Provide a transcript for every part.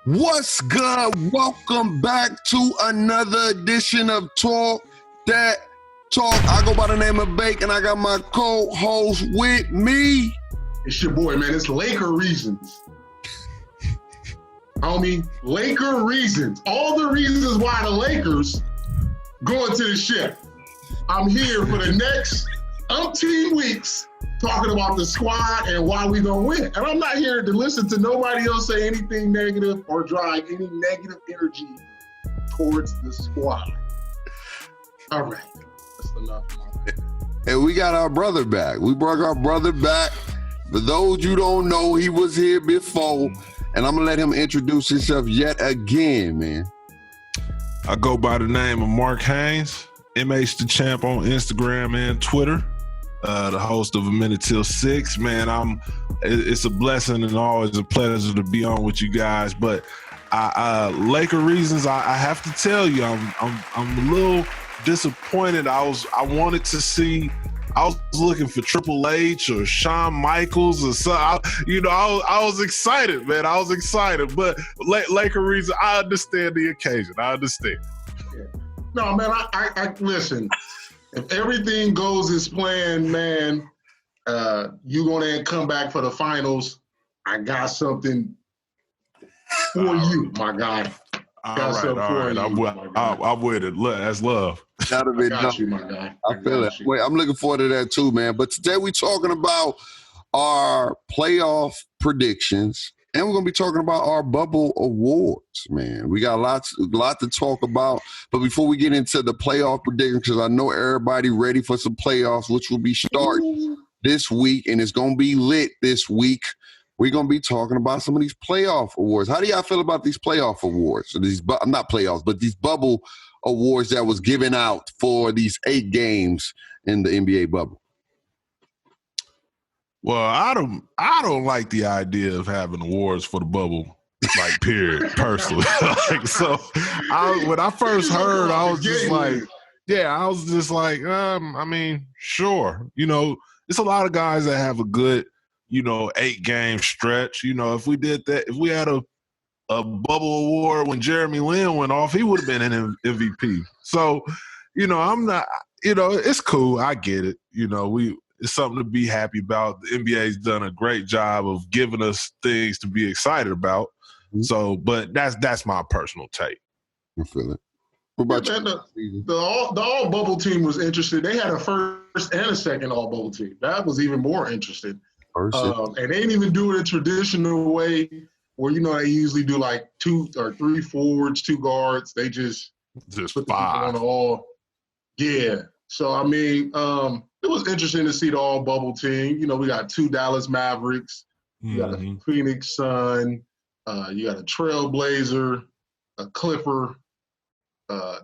What's good? Welcome back to another edition of Talk Dat Talk. I go by the name of Bake, and I got my co-host with me. It's your boy, man. It's Laker Reasons. Homie, Laker Reasons. All the reasons why the Lakers going to the ship. I'm here for the next umpteen weeks talking about the squad and why we gonna win. And I'm not here to listen to nobody else say anything negative or drive any negative energy towards the squad. All right, that's enough. And we got our brother back. We brought our brother back. For those you don't know, he was here before, and I'm gonna let him introduce himself yet again, man. I go by the name of Mark Haynes, MH the Champ on Instagram and Twitter. The host of A Minute Till 6, man. It's a blessing and always a pleasure to be on with you guys. But Laker Reasons, I have to tell you, I'm a little disappointed. I was looking for Triple H or Shawn Michaels or something. I was excited, man. I was excited. But Laker Reasons, I understand the occasion. I understand. Yeah. No, man. I listen. If everything goes as planned, man, you're going to come back for the finals. I got something for you, my guy. All right. I'm with it. That's love. I got you, my guy. I feel it. Wait, I'm looking forward to that too, man. But today we're talking about our playoff predictions, and we're going to be talking about our bubble awards, man. We got a lot to talk about. But before we get into the playoff predictions, because I know everybody ready for some playoffs, which will be starting this week, and it's going to be lit this week. We're going to be talking about some of these playoff awards. How do y'all feel about these playoff awards? So not playoffs, but these bubble awards that was given out for these 8 games in the NBA bubble? Well, I don't like the idea of having awards for the bubble, like, period, personally. When I first heard, I was just like, sure. It's a lot of guys that have a good, 8-game stretch. If we did that, if we had a bubble award when Jeremy Lin went off, he would have been an MVP. So, I'm not, it's cool. I get it. It's something to be happy about. The NBA's done a great job of giving us things to be excited about. Mm-hmm. So, but that's my personal take. I feel it. What about you? The all bubble team was interested. They had a first and a second all bubble team. That was even more interesting. And they didn't even do it a traditional way where, they usually do like 2 or 3 forwards, 2 guards. They just put 5 on all. Yeah. So, it was interesting to see the all bubble team. We got 2 Dallas Mavericks. You got a Phoenix Sun. You got a Trailblazer, a Clipper.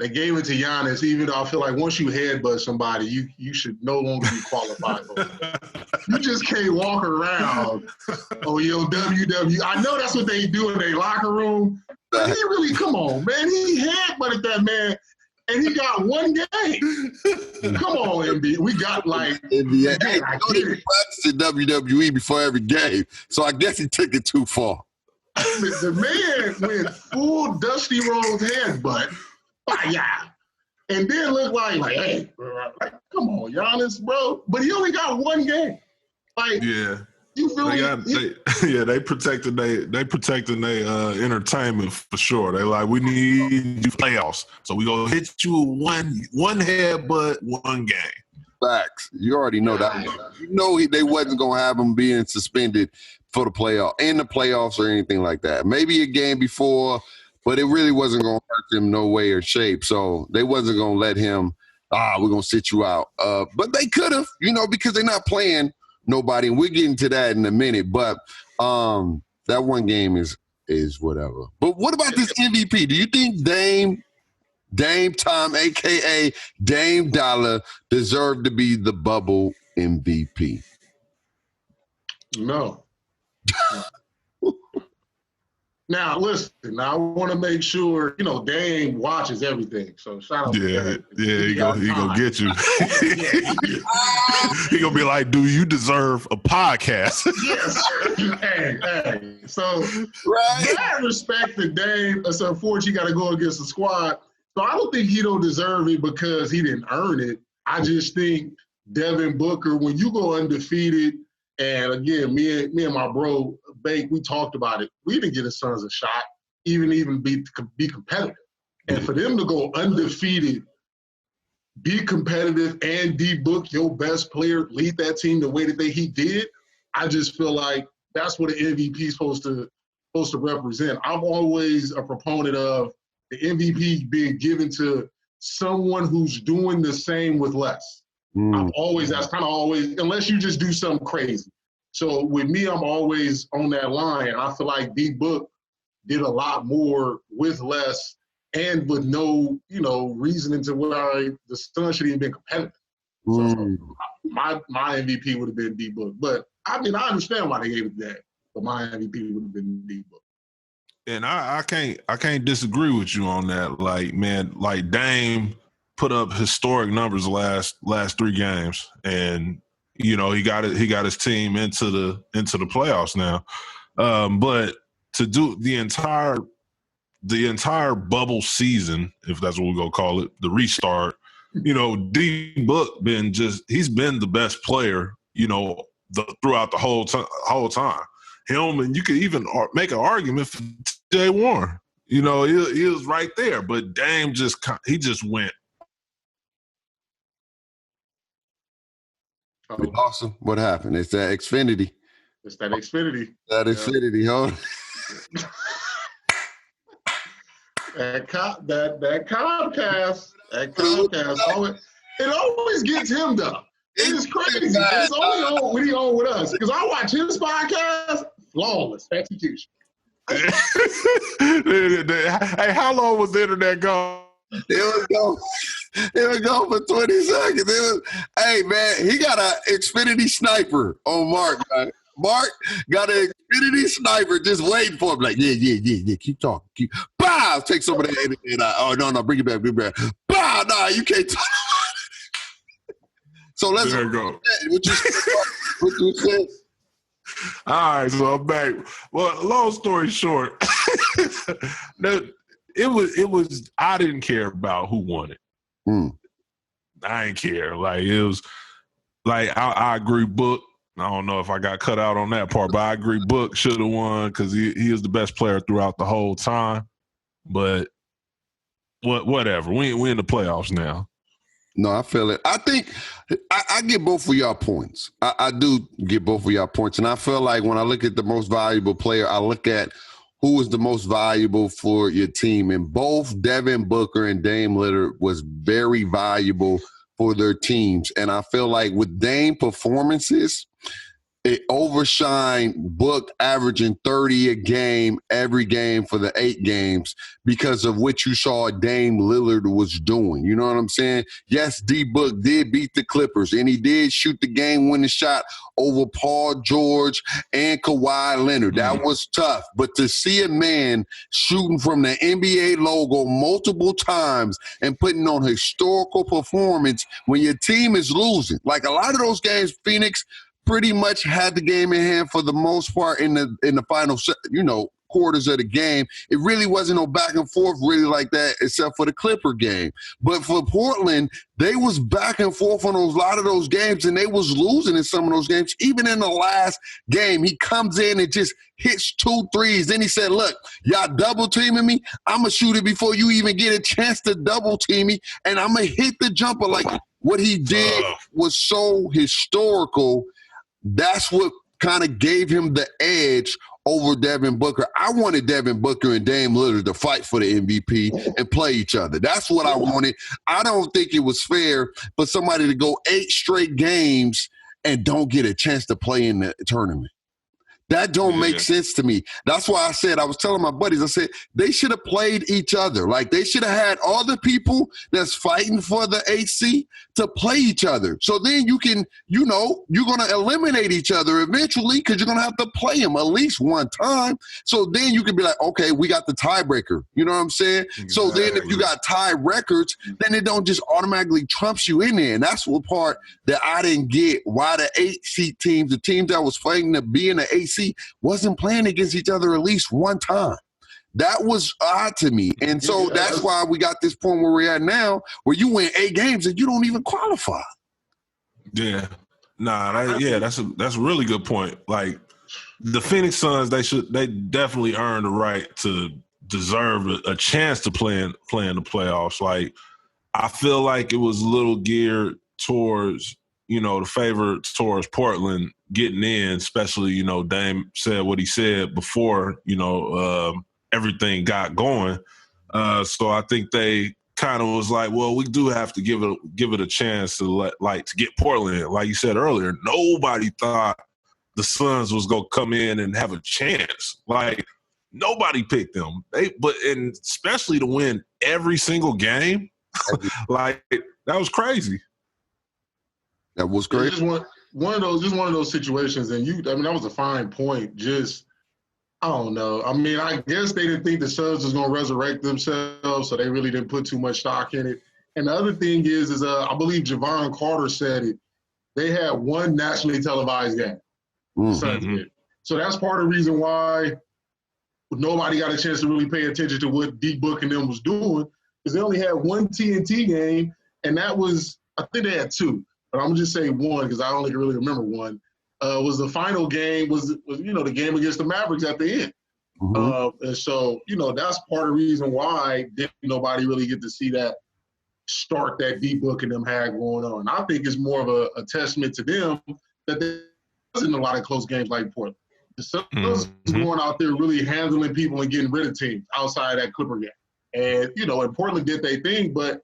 They gave it to Giannis, even though I feel like once you headbutt somebody, you should no longer be qualified for it. You just can't walk around. Oh, WW. I know that's what they do in their locker room. But he really, come on, man. He headbutted that man. And he got 1 game. Come on, NBA. We got NBA. He practiced in WWE before every game, so I guess he took it too far. The man went full Dusty Rhodes headbutt. Yeah. And then looked like, hey, come on, Giannis, bro. But he only got 1 game. Yeah. You feel me? They protecting their entertainment for sure. They like, we need you playoffs, so we gonna hit you one headbutt, 1 game. Facts. You already know that. They wasn't gonna have them being suspended for the playoffs or anything like that. Maybe a game before, but it really wasn't gonna hurt them no way or shape. So they wasn't gonna let him. We're gonna sit you out. But they could have, because they're not playing nobody, and we're getting to that in a minute. But that 1 game is whatever. But what about this MVP? Do you think Dame Time, a.k.a. Dame Dollar, deserved to be the bubble MVP? No. Now, listen, I want to make sure, Dame watches everything. So shout out to Dame. He gonna get you. He gonna be like, do you deserve a podcast? Yes. Hey. So, I respect the Dame. So, unfortunately, you got to go against the squad. So, I don't think he don't deserve it because he didn't earn it. I just think Devin Booker, when you go undefeated, and again, me and my bro, Bake, we talked about it. We didn't get his sons a shot, even be competitive. And for them to go undefeated, be competitive, and D-Book your best player, lead that team the way that he did, I just feel like that's what an MVP is supposed to represent. I'm always a proponent of the MVP being given to someone who's doing the same with less. That's kind of always, unless you just do something crazy. So with me, I'm always on that line. I feel like D-Book did a lot more with less and with no, reasoning to why the Suns should even been competitive. So my MVP would have been D-Book. But, I understand why they gave it that. But my MVP would have been D-Book. And I can't disagree with you on that. Like, man, like Dame put up historic numbers the last 3 games, and he got his team into the playoffs now. But to do the entire bubble season, if that's what we're gonna call it, the restart, D-Book he's been the best player, throughout the whole time. Him, and you could even make an argument for Jay Warren. He was right there, but Dame just went. We lost him. What happened? It's that Xfinity. That Xfinity, hold on. That Comcast. It always gets him though. It is crazy. It's only on when he on with us. Because I watch his podcast, flawless execution. Hey, how long was the internet gone? It was gone for 20 seconds. Hey, man, he got an Xfinity sniper on Mark, man. Mark got an Xfinity sniper just waiting for him. Like, yeah. Keep talking. Bow! Take some of that internet out. Oh, no, bring it back. Bow! Nah, you can't talk. So let's go. What you said? All right, so I'm back. Well, long story short, it was. I didn't care about who won it. I didn't care. Like it was. Like I agree, Book. I don't know if I got cut out on that part, but I agree, Book should have won because he is the best player throughout the whole time. But whatever. We in the playoffs now. No, I feel it. I think I get both of y'all points. I do get both of y'all points. And I feel like when I look at the most valuable player, I look at who was the most valuable for your team. And both Devin Booker and Dame Lillard was very valuable for their teams. And I feel like with Dame performances, it overshined Book averaging 30 a game every game for the 8 games because of what you saw Dame Lillard was doing. You know what I'm saying? Yes, D-Book did beat the Clippers, and he did shoot the game-winning shot over Paul George and Kawhi Leonard. That was tough. But to see a man shooting from the NBA logo multiple times and putting on historical performance when your team is losing, like a lot of those games, Phoenix pretty much had the game in hand for the most part in the final, quarters of the game. It really wasn't no back and forth really like that except for the Clipper game. But for Portland, they was back and forth on a lot of those games, and they was losing in some of those games. Even in the last game, he comes in and just hits 2 threes. Then he said, look, y'all double teaming me. I'm going to shoot it before you even get a chance to double team me, and I'm going to hit the jumper. Like what he did was so historical. That's what kind of gave him the edge over Devin Booker. I wanted Devin Booker and Dame Lillard to fight for the MVP and play each other. That's what I wanted. I don't think it was fair for somebody to go 8 straight games and don't get a chance to play in the tournament. That don't make sense to me. That's why I said, I was telling my buddies, I said, they should have played each other. Like, they should have had all the people that's fighting for the AC to play each other. So then you can, you're going to eliminate each other eventually because you're going to have to play them at least one time. So then you can be like, okay, we got the tiebreaker. You know what I'm saying? Exactly. So then if you got tie records, then it don't just automatically trumps you in there. And that's what part that I didn't get, why the 8-seed teams, the teams that was fighting to be in the AC, wasn't playing against each other at least one time. That was odd to me. And so that's why we got this point where we're at now, where you win 8 games and you don't even qualify. Yeah. That's a really good point. Like, the Phoenix Suns, they definitely earned the right to deserve a chance to play in the playoffs. Like, I feel like it was a little geared towards, the favor towards Portland getting in, especially, Dame said what he said before, everything got going. So I think they kind of was like, well, we do have to give it a chance to get Portland in. Like you said earlier, nobody thought the Suns was going to come in and have a chance. Like, nobody picked them. And especially to win every single game, like, that was crazy. That was great. Just one of those situations, and that was a fine point. Just, I don't know. I mean, I guess they didn't think the Suns was going to resurrect themselves, so they really didn't put too much stock in it. And the other thing is I believe Javon Carter said it. They had one nationally televised game. Mm-hmm. So that's part of the reason why nobody got a chance to really pay attention to what D-Book and them was doing, because they only had one TNT game, and that was, I think they had 2. But I'm going to just say one because I only can really remember one. Was the final game was the game against the Mavericks at the end. Mm-hmm. And so, that's part of the reason why didn't nobody really get to see that start that D-Book and them had going on. I think it's more of a testament to them that there wasn't a lot of close games like Portland. The Suns was going out there really handling people and getting rid of teams outside that Clipper game. And, and Portland did their thing, but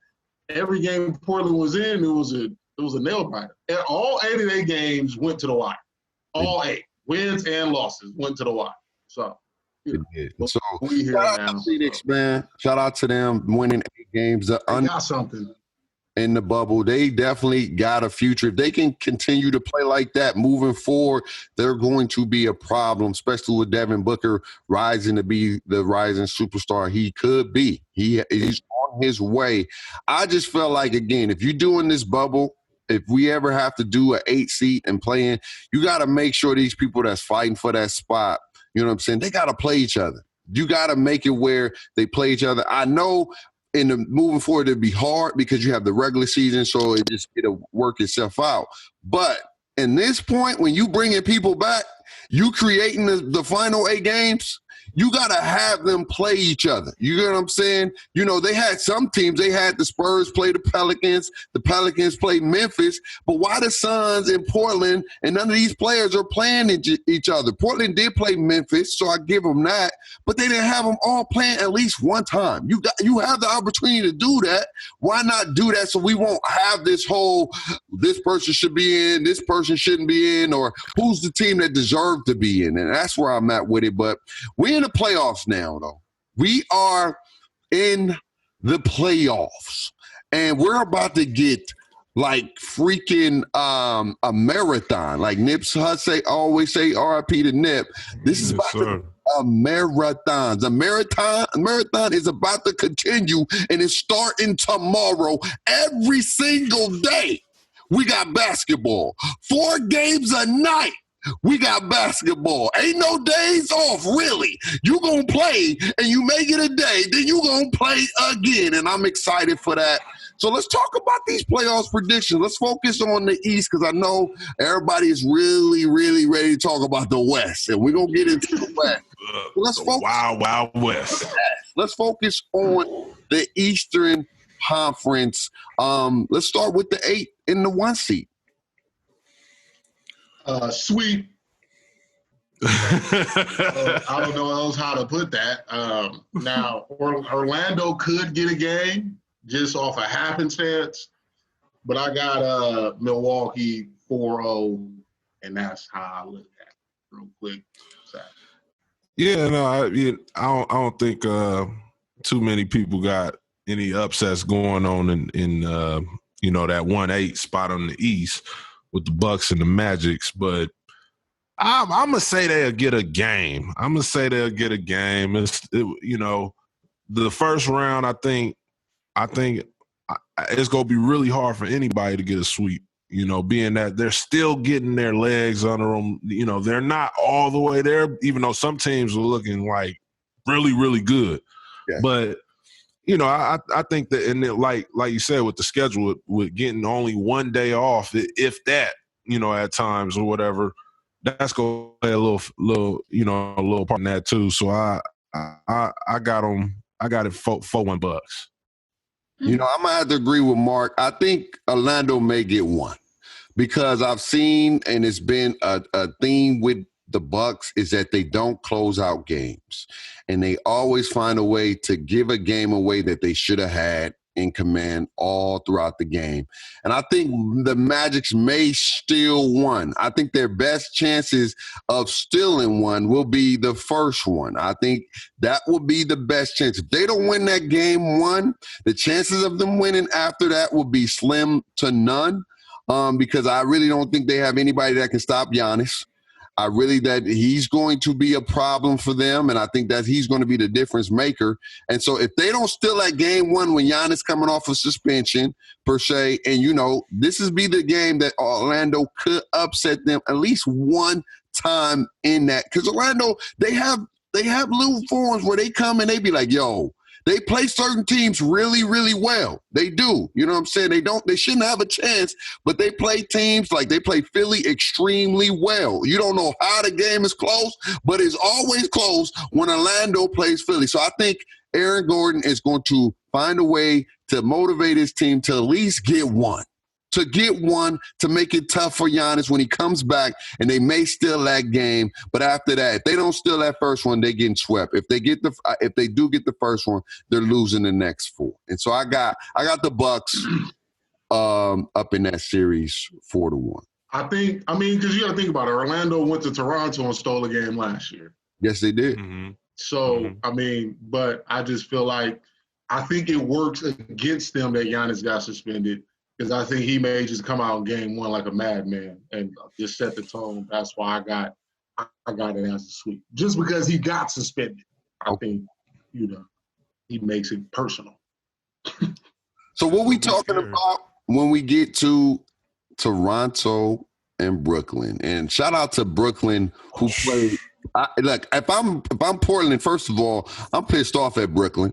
every game Portland was in, it was a nail-biter. And all 8 of their games went to the wire. All 8. Wins and losses went to the wire. So, so shout out to Phoenix, man. Shout out to them winning 8 games. They got something. In the bubble. They definitely got a future. If they can continue to play like that moving forward, they're going to be a problem, especially with Devin Booker rising to be the rising superstar he could be. He's on his way. I just felt like, again, if you're doing this bubble, if we ever have to do an 8-seat and play in, you got to make sure these people that's fighting for that spot, you know what I'm saying, they got to play each other. You got to make it where they play each other. I know in the moving forward it'd be hard because you have the regular season, so it'll work itself out. But in this point, when you bringing people back, you creating the final 8 games, you got to have them play each other. You know what I'm saying? They had some teams. They had the Spurs play the Pelicans. The Pelicans play Memphis. But why the Suns in Portland and none of these players are playing each other? Portland did play Memphis, so I give them that. But they didn't have them all playing at least one time. You have the opportunity to do that. Why not do that so we won't have this whole this person should be in, this person shouldn't be in, or who's the team that deserved to be in? And that's where I'm at with it. But we're in the playoffs now, though. We are in the playoffs, and we're about to get like freaking a marathon. Like Nip's Hussey always say, R.I.P. to Nip. This is about to be a marathon. The marathon is about to continue, and it's starting tomorrow. Every single day, we got basketball. 4 games a night. We got basketball. Ain't no days off, really. You gonna play, and you make it a day, then you gonna play again, and I'm excited for that. So let's talk about these playoffs predictions. Let's focus on the East because I know everybody is really, really ready to talk about the West, and we're gonna get into the West. Let's focus Wild West. Let's focus on the Eastern Conference. Let's start with the 8 and the 1 seed. Sweet. I don't know else how to put that. Now, Orlando could get a game just off a happenstance, but I got Milwaukee 4-0, and that's how I look at it real quick. Yeah, no, I don't think too many people got any upsets going on in that 1-8 spot on the East with the Bucks and the Magics, but I'm gonna say they'll get a game. The first round, I think it's gonna be really hard for anybody to get a sweep. Being that they're still getting their legs under them. They're not all the way there, even though some teams are looking like really, really good. Yeah. But I think that, and like you said, with the schedule, with getting only one day off, if that, at times or whatever, that's going to play a little part in that too. So I got them. I got it 4-1 Bucks. I'm gonna have to agree with Mark. I think Orlando may get one because I've seen, and it's been a theme with the Bucks, is that they don't close out games, and they always find a way to give a game away that they should have had in command all throughout the game. And I think the Magics may steal one. I think their best chances of stealing one will be the first one. I think that will be the best chance. If they don't win that game one, the chances of them winning after that will be slim to none, because I really don't think they have anybody that can stop Giannis. That he's going to be a problem for them, and I think that he's going to be the difference maker. And so if they don't steal that game one when Giannis coming off of suspension, per se, and, this is be the game that Orlando could upset them at least one time in that. Because Orlando, they have little forms where they come and they be like, yo, they play certain teams really, really well. They do. You know what I'm saying? They shouldn't have a chance, but they play teams like they play Philly extremely well. You don't know how the game is close, but it's always close when Orlando plays Philly. So I think Aaron Gordon is going to find a way to motivate his team to at least get one. To make it tough for Giannis when he comes back, and they may steal that game. But after that, if they don't steal that first one, they're getting swept. If they do get the first one, they're losing the next four. And so I got the Bucks up in that series 4-1. Because you got to think about it. Orlando went to Toronto and stole a game last year. Yes, they did. Mm-hmm. So, but I just feel like I think it works against them that Giannis got suspended. Because I think he may just come out in game one like a madman and just set the tone. That's why I got it as a sweep. Just because he got suspended, I think, he makes it personal. So what we talking about when we get to Toronto and Brooklyn? And shout out to Brooklyn who played. If I'm Portland, first of all, I'm pissed off at Brooklyn.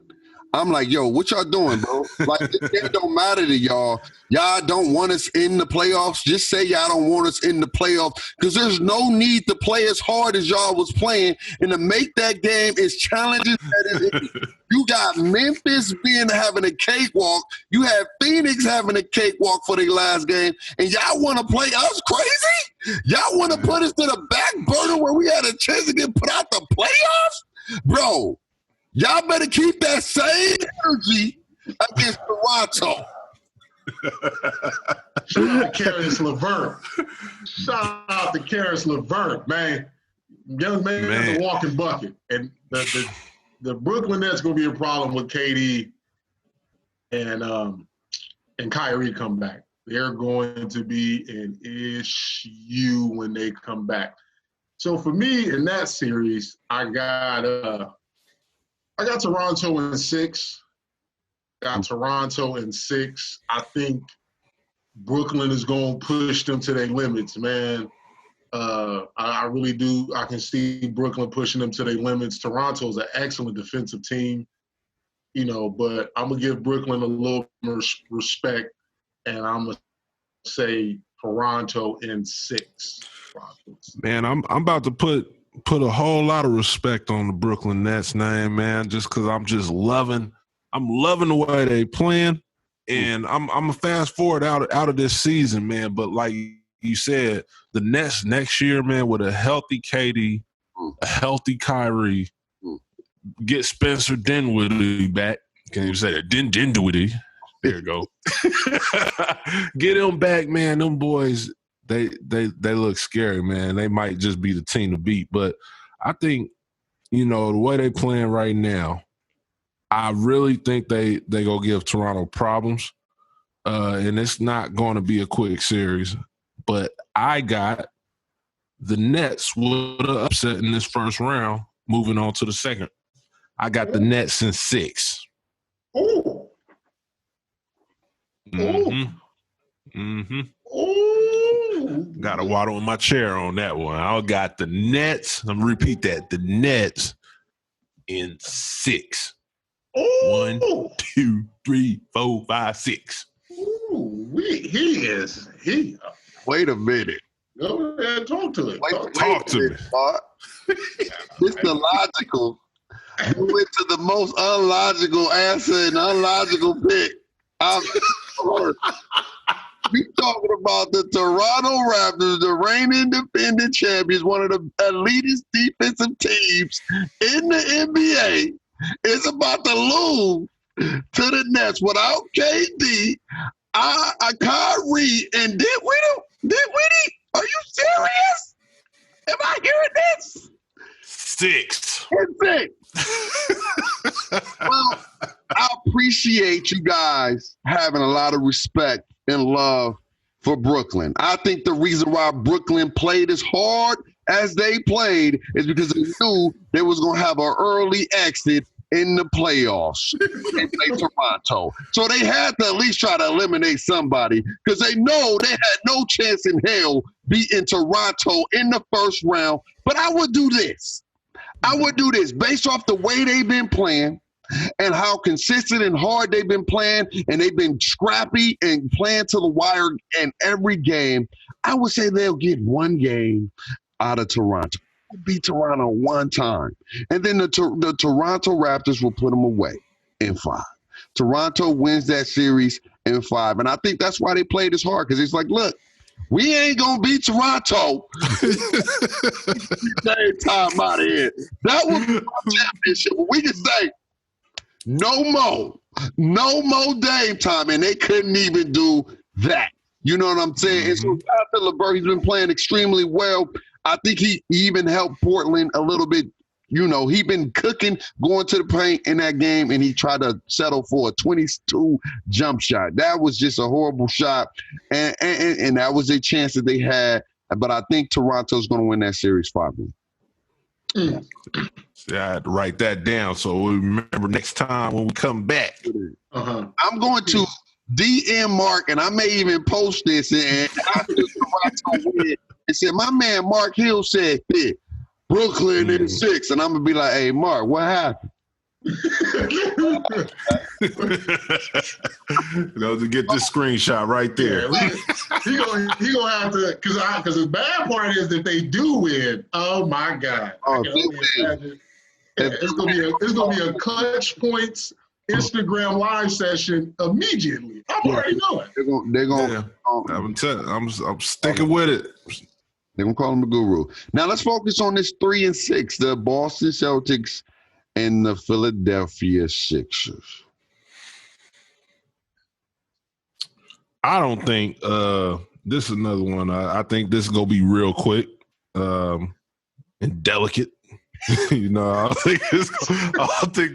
I'm like, yo, what y'all doing, bro? Like, it don't matter to y'all. Y'all don't want us in the playoffs. Just say y'all don't want us in the playoffs, because there's no need to play as hard as y'all was playing. And to make that game as challenging as it is. You got Memphis having a cakewalk. You have Phoenix having a cakewalk for their last game. And y'all want to play us crazy? Y'all want to put us to the back burner where we had a chance to get put out the playoffs? Bro. Y'all better keep that same energy against Toronto. Shout out to Karis LeVert, man. Young man is a walking bucket. And the Brooklyn Nets going to be a problem with KD and Kyrie come back. They're going to be an issue when they come back. So for me in that series, I got Toronto in 6. I think Brooklyn is going to push them to their limits, man. I really do. I can see Brooklyn pushing them to their limits. Toronto's an excellent defensive team, but I'm going to give Brooklyn a little more respect, and I'm going to say Toronto in 6. Man, I'm about to put a whole lot of respect on the Brooklyn Nets name, man, just because I'm loving the way they playing, and I'm a fast forward out of this season, man. But like you said, the Nets next year, man, with a healthy KD, a healthy Kyrie, get Spencer Dinwiddie back. Can you say that? Dinwiddie. There you go. Get him back, man. Them boys. They look scary, man. They might just be the team to beat. But I think, the way they playing right now, I really think they gonna give Toronto problems. And it's not going to be a quick series. But I got the Nets with an upset in this first round, moving on to the second. I got the Nets in 6. Ooh. Ooh. Got to waddle in my chair on that one. I got the Nets. I'm going to repeat that. The Nets in 6. Ooh. 1, 2, 3, 4, 5, 6. Ooh, he. Wait a minute. Go ahead and talk to it. Talk to me. It's the logical. You went to the most unlogical answer and unlogical pick I've heard. We talking about the Toronto Raptors, the reigning defending champions, one of the elitist defensive teams in the NBA, is about to lose to the Nets without KD, Kyrie, and Dinwiddie. Are you serious? Am I hearing this? 6. It's 6. Well, I appreciate you guys having a lot of respect and love for Brooklyn. I think the reason why Brooklyn played as hard as they played is because they knew they was going to have an early exit in the playoffs and play Toronto. So they had to at least try to eliminate somebody because they know they had no chance in hell beating Toronto in the first round. But I would do this. Based off the way they've been playing and how consistent and hard they've been playing, and they've been scrappy and playing to the wire in every game. I would say they'll get one game out of Toronto. Beat Toronto one time. And then the Toronto Raptors will put them away in 5. Toronto wins that series in 5. And I think that's why they played as hard, because it's like, look, we ain't going to beat Toronto. Time out of here. That was our championship. We can say, no more Dame time. And they couldn't even do that. You know what I'm saying? And so after LeVert, he's been playing extremely well. I think he even helped Portland a little bit. You know, he been cooking, going to the paint in that game, and he tried to settle for a 22 jump shot. That was just a horrible shot, and that was a chance that they had. But I think Toronto's going to win that series 5-1. Yeah, I had to write that down so we remember next time when we come back. I'm going to DM Mark, and I may even post this, and after Toronto win, and said, my man Mark Hill said, yeah, Brooklyn in 6. And I'm going to be like, hey, Mark, what happened? To get this screenshot right there. He gonna have to, because the bad part is that they do win. Oh my God! It's gonna be a Clutch Points Instagram live session immediately. I'm already knowing. They're gonna. I'm sticking with it. They're going to call him the guru. Now, let's focus on this 3 and 6, the Boston Celtics and the Philadelphia Sixers. I don't think this is another one. I think this is going to be real quick and delicate. You know, I think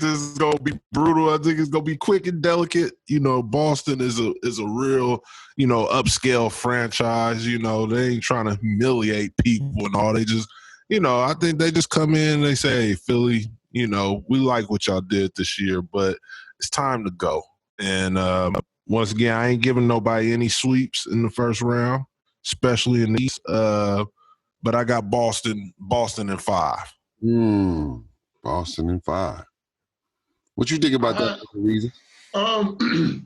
this is going to be brutal. I think it's going to be quick and delicate. You know, Boston is a real, upscale franchise. You know, they ain't trying to humiliate people and all. They just, I think they just come in and they say, hey, Philly, we like what y'all did this year, but it's time to go. And once again, I ain't giving nobody any sweeps in the first round, especially in the East. But I got Boston in 5. Boston in 5. What you think about that reason? I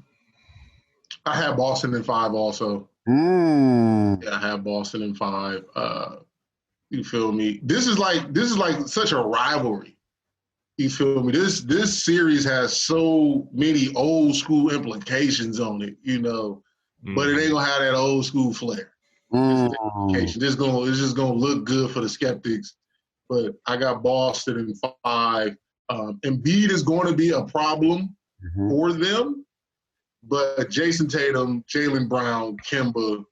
have Boston in 5 also. Yeah, I have Boston in 5. You feel me? This is like such a rivalry. You feel me? This series has so many old school implications on it, but it ain't gonna have that old school flair. It's just gonna look good for the skeptics. But I got Boston in 5. Embiid is going to be a problem for them, but Jason Tatum, Jaylen Brown, Kemba,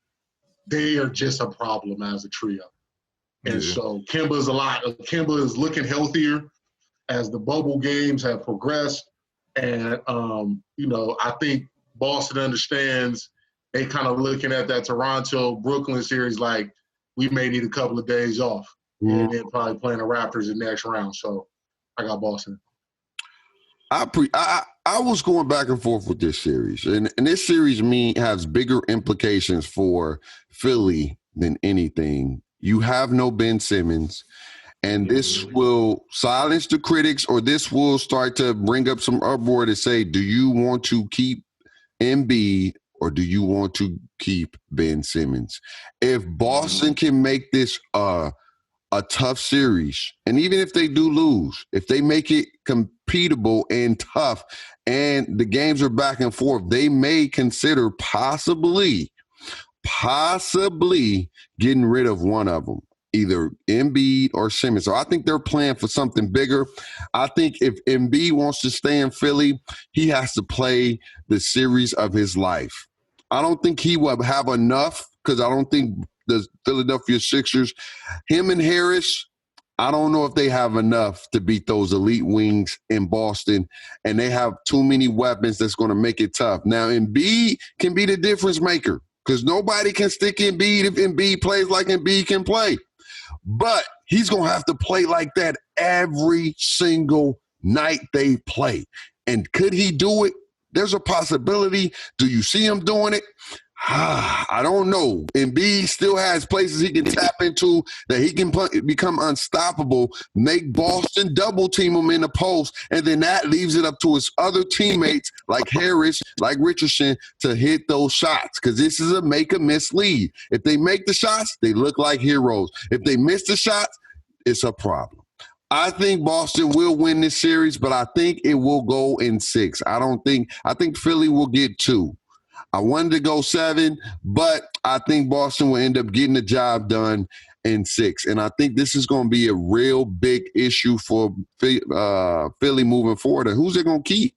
they are just a problem as a trio. And so Kemba is looking healthier as the bubble games have progressed. And, I think Boston understands they kind of looking at that Toronto-Brooklyn series like we may need a couple of days off. And then probably playing the Raptors in the next round. So I got Boston. I was going back and forth with this series. And this series, has bigger implications for Philly than anything. You have no Ben Simmons. And this will silence the critics, or this will start to bring up some uproar to say, do you want to keep Embiid or do you want to keep Ben Simmons? If Boston can make this a tough series, and even if they do lose, if they make it competitive and tough and the games are back and forth, they may consider possibly getting rid of one of them, either Embiid or Simmons. So I think they're playing for something bigger. I think if Embiid wants to stay in Philly, he has to play the series of his life. I don't think he will have enough, because I don't think the Philadelphia Sixers, him and Harris, I don't know if they have enough to beat those elite wings in Boston, and they have too many weapons that's going to make it tough. Now, Embiid can be the difference maker, because nobody can stick Embiid if Embiid plays like Embiid can play. But he's going to have to play like that every single night they play. And could he do it? There's a possibility. Do you see him doing it? I don't know. Embiid still has places he can tap into that he can become unstoppable, make Boston double team him in the post, and then that leaves it up to his other teammates like Harris, like Richardson, to hit those shots, because this is a make or miss lead. If they make the shots, they look like heroes. If they miss the shots, it's a problem. I think Boston will win this series, but I think it will go in 6. I think Philly will get 2. I wanted to go 7, but I think Boston will end up getting the job done in 6. And I think this is going to be a real big issue for Philly moving forward. And who's they going to keep?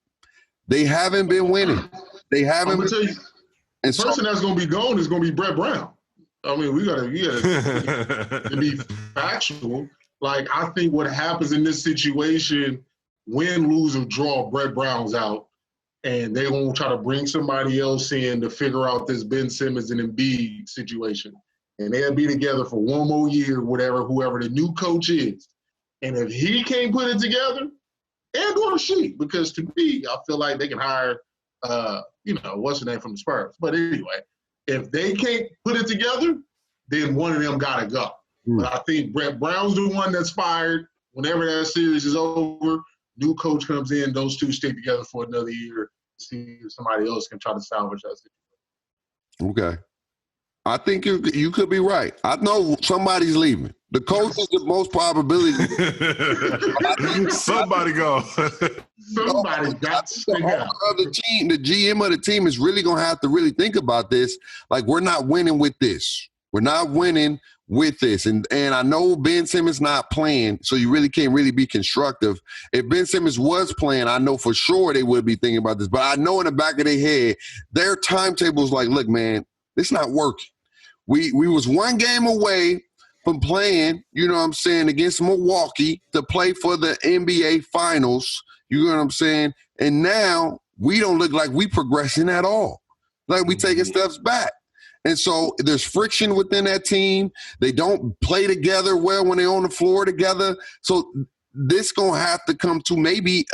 They haven't been winning. They haven't. I'm going to tell you, the person that's going to be gone is going to be Brett Brown. I mean, we got to be factual. Like, I think what happens in this situation, win, lose, or draw, Brett Brown's out. And they're going to try to bring somebody else in to figure out this Ben Simmons and Embiid situation. And they'll be together for one more year, whoever the new coach is. And if he can't put it together, and or she, because to me, I feel like they can hire, what's the name from the Spurs. But anyway, if they can't put it together, then one of them got to go. But I think Brett Brown's the one that's fired. Whenever that series is over, new coach comes in, those two stick together for another year. See if somebody else can try to salvage that situation. Okay. I think you could be right. I know somebody's leaving. The coach is the most probability. Somebody go. Somebody's got to stick out. The GM of the team is really going to have to really think about this. Like, we're not winning with this. We're not winning with this. And I know Ben Simmons not playing, so you really can't really be constructive. If Ben Simmons was playing, I know for sure they would be thinking about this. But I know in the back of their head, their timetable is like, look, man, it's not working. We was one game away from playing, you know what I'm saying, against Milwaukee to play for the NBA Finals, you know what I'm saying? And now we don't look like we progressing at all. Like we taking steps back. And so there's friction within that team. They don't play together well when they're on the floor together. So this gonna have to come to maybe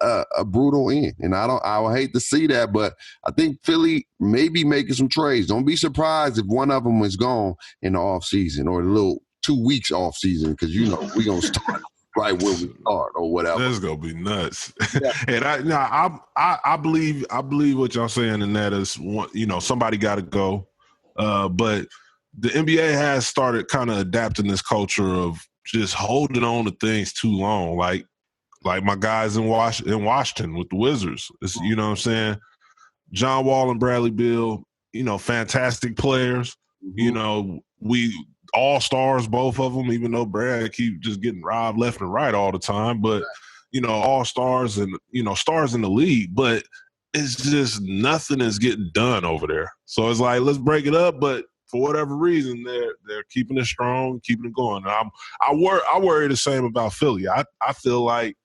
a brutal end. And I would hate to see that, but I think Philly may be making some trades. Don't be surprised if one of them is gone in the offseason or a little 2 weeks off season, because we're gonna start right where we start or whatever. That's gonna be nuts. Yeah. And I believe what y'all saying, and that is somebody got to go. But the NBA has started kind of adapting this culture of just holding on to things too long. Like my guys in Washington with the Wizards. It's, you know what I'm saying? John Wall and Bradley Beal, fantastic players. Mm-hmm. We all-stars, both of them, even though Brad keep just getting robbed left and right all the time. But, all-stars and, stars in the league. But it's just nothing is getting done over there. So it's like, let's break it up. But for whatever reason, they're keeping it strong, keeping it going. And I worry the same about Philly. I feel like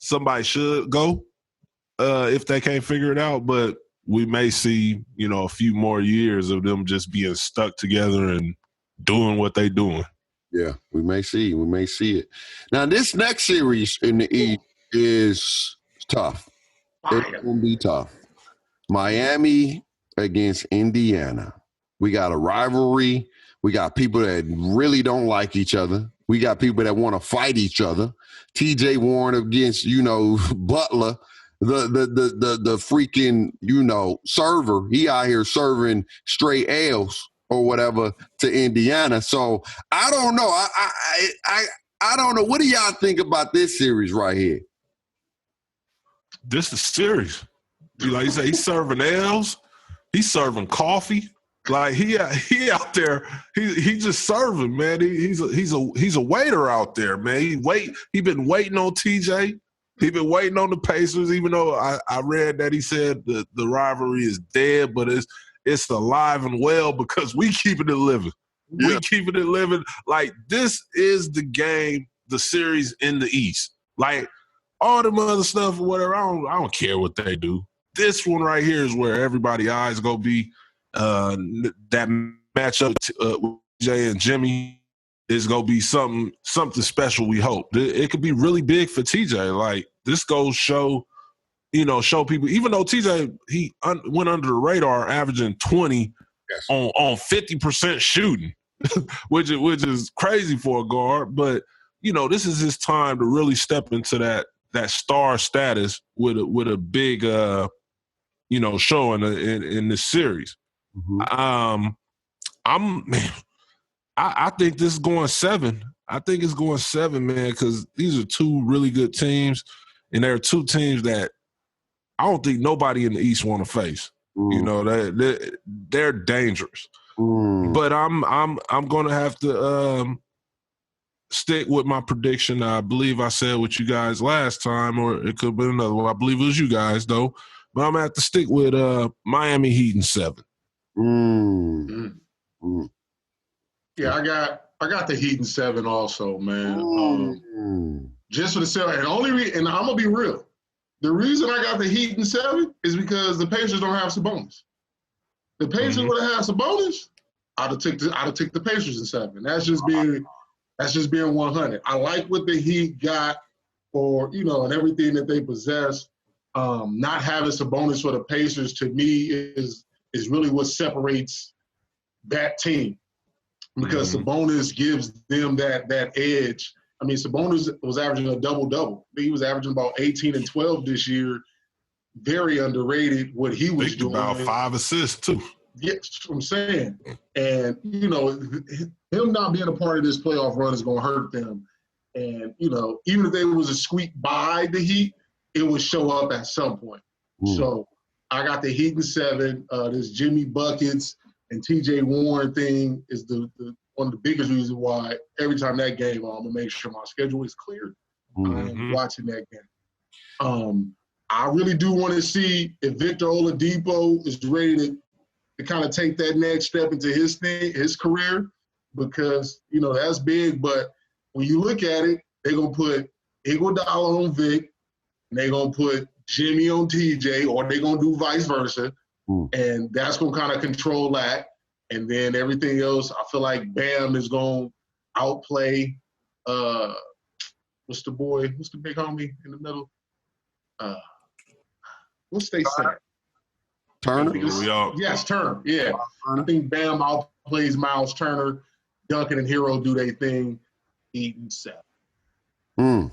somebody should go if they can't figure it out. But we may see, a few more years of them just being stuck together and doing what they doing. Yeah, we may see it. Now, this next series in the East is tough. It's going to be tough. Miami against Indiana. We got a rivalry. We got people that really don't like each other. We got people that want to fight each other. TJ Warren against, Butler, the freaking, server. He out here serving straight L's or whatever to Indiana. So I don't know. I don't know. What do y'all think about this series right here? This is serious. Like you say, he's serving L's. He's serving coffee. Like he out there. He just serving, man. He's a waiter out there, man. He been waiting on TJ. He been waiting on the Pacers. Even though I read that he said the rivalry is dead, but it's alive and well because we keeping it living. Yeah. We keeping it living. Like this is the game, the series in the East. Like all them other stuff or whatever. I don't care what they do. This one right here is where everybody's eyes gonna be. That matchup with Jay and Jimmy is gonna be something special. We hope it could be really big for TJ. Like this goes show people. Even though TJ went under the radar, averaging 20 on 50% shooting, which is crazy for a guard. But this is his time to really step into that star status with a big show in this series. Mm-hmm. I think this is going 7. I think it's going 7, man, because these are two really good teams, and there are two teams that I don't think nobody in the East want to face. They're dangerous. But I'm going to have to stick with my prediction. I believe I said with you guys last time, or it could have been another one. I believe it was you guys though. But I'm going to have to stick with Miami Heat in 7. Yeah, I got the Heat in 7 also, man. Just for the 7, and and I'm gonna be real. The reason I got the Heat in 7 is because the Pacers don't have Sabonis. The Pacers would have had Sabonis, I'd have took the Pacers in 7. That's just being 100. I like what the Heat got for and everything that they possess. Not having Sabonis for the Pacers to me is really what separates that team, because Sabonis gives them that edge. I mean, Sabonis was averaging a double-double. He was averaging about 18 and 12 this year. Very underrated what he was doing. About 5 assists, too. Yes, I'm saying. And, him not being a part of this playoff run is going to hurt them. And, even if they was a squeak by the Heat, it would show up at some point. So I got the Heat in 7. This Jimmy Buckets and TJ Warren thing is the one of the biggest reasons why every time that game on, I'm going to make sure my schedule is clear. I'm watching that game. I really do want to see if Victor Oladipo is ready to kind of take that next step into his career, because, that's big. But when you look at it, they're going to put Iguodala on Vic, and they're going to put Jimmy on TJ, or they're going to do vice versa. And that's going to kind of control that. And then everything else, I feel like Bam is going to outplay what's the big homie in the middle? What's they say? Turner? Yes, Turner. Yeah. I think Bam outplays Miles Turner. Duncan and Hero do their thing. Heat in 7.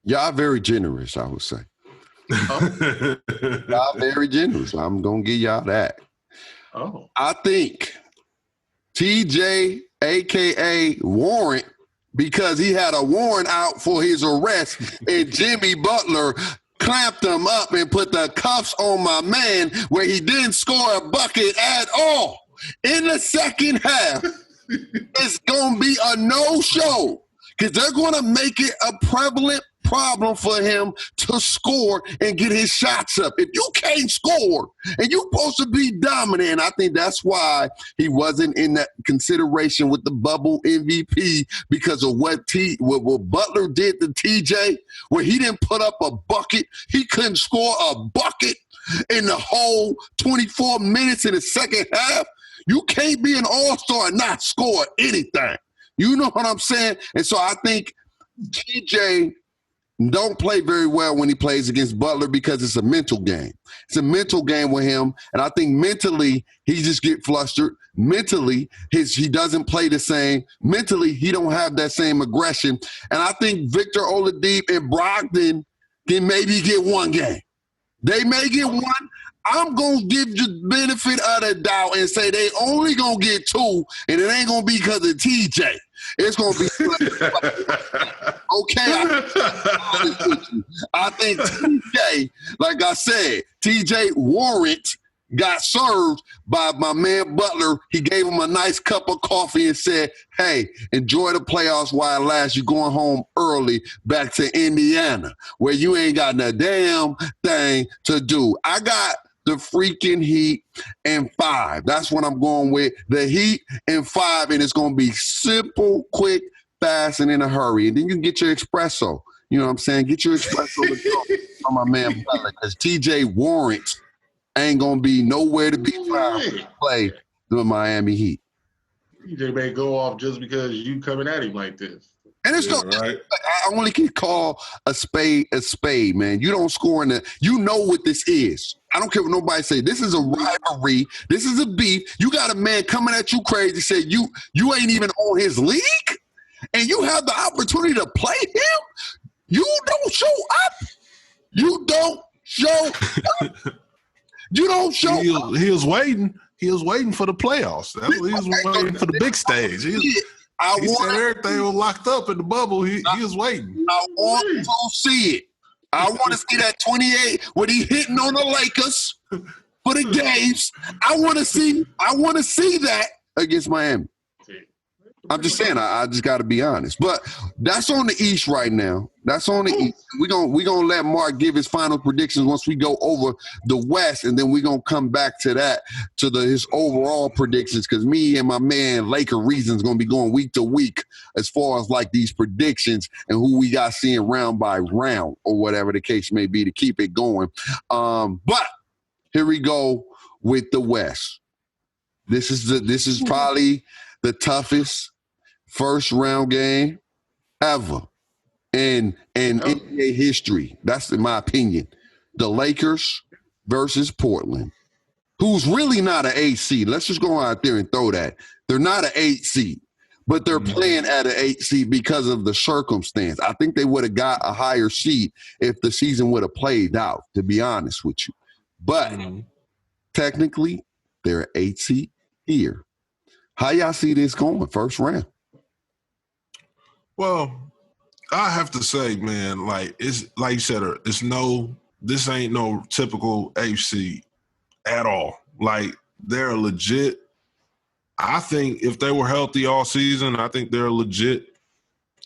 Y'all very generous, I would say. Y'all very generous. I'm going to give y'all that. I think TJ, a.k.a. Warrant, because he had a warrant out for his arrest, and Jimmy Butler clamped him up and put the cuffs on my man where he didn't score a bucket at all. In the second half, it's going to be a no-show because they're going to make it a prevalent problem for him to score and get his shots up. If you can't score and you're supposed to be dominant, and I think that's why he wasn't in that consideration with the bubble MVP because of what Butler did to TJ, where he didn't put up a bucket. He couldn't score a bucket in the whole 24 minutes in the second half. You can't be an all-star and not score anything. You know what I'm saying? And so I think TJ don't play very well when he plays against Butler because it's a mental game. It's a mental game with him. And I think mentally, he just get flustered. Mentally, he doesn't play the same. Mentally, he don't have that same aggression. And I think Victor Oladipo and Brogdon can maybe get one game. They may get one. I'm going to give you the benefit of the doubt and say they only going to get two, and it ain't going to be because of TJ. It's going to be okay. I think TJ, like I said, TJ Warrant got served by my man Butler. He gave him a nice cup of coffee and said, hey, enjoy the playoffs while it lasts. You're going home early back to Indiana where you ain't got no damn thing to do. I got the freaking Heat and 5. That's what I'm going with. The Heat and 5, and it's going to be simple, quick, fast, and in a hurry. And then you can get your espresso. You know what I'm saying? Get your espresso to go from my man Butler because TJ Warrant ain't going to be nowhere to be found to play the Miami Heat. TJ may go off just because you coming at him like this. And it's right. I only can call a spade, man. You don't score in the – you know what this is. I don't care what nobody say. This is a rivalry. This is a beef. You got a man coming at you crazy, say you ain't even on his league, and you have the opportunity to play him. You don't show up. You don't show up. You don't show up. He was waiting. He was waiting for the playoffs. He was waiting for the big stage. He said everything was locked up in the bubble. He was waiting. I want to see it. I want to see that 28 when he hitting on the Lakers for the games. I want to see that against Miami. I'm just saying, I just got to be honest. But that's on the East right now. That's on the East. We're gonna let Mark give his final predictions once we go over the West, and then we're going to come back to that, to his overall predictions, because me and my man Laker Reason's going to be going week to week as far as like these predictions and who we got seeing round by round or whatever the case may be to keep it going. But here we go with the West. This is probably the toughest first round game ever in NBA history. That's in my opinion. The Lakers versus Portland, who's really not an 8 seed. Let's just go out there and throw that. They're not an 8 seed, but they're playing at an 8 seed because of the circumstance. I think they would have got a higher seed if the season would have played out, to be honest with you. But technically, they're an 8 seed here. How y'all see this going first round? Well, I have to say, man, like it's like you said, this ain't no typical AFC at all. Like they're legit. I think if they were healthy all season, I think they're a legit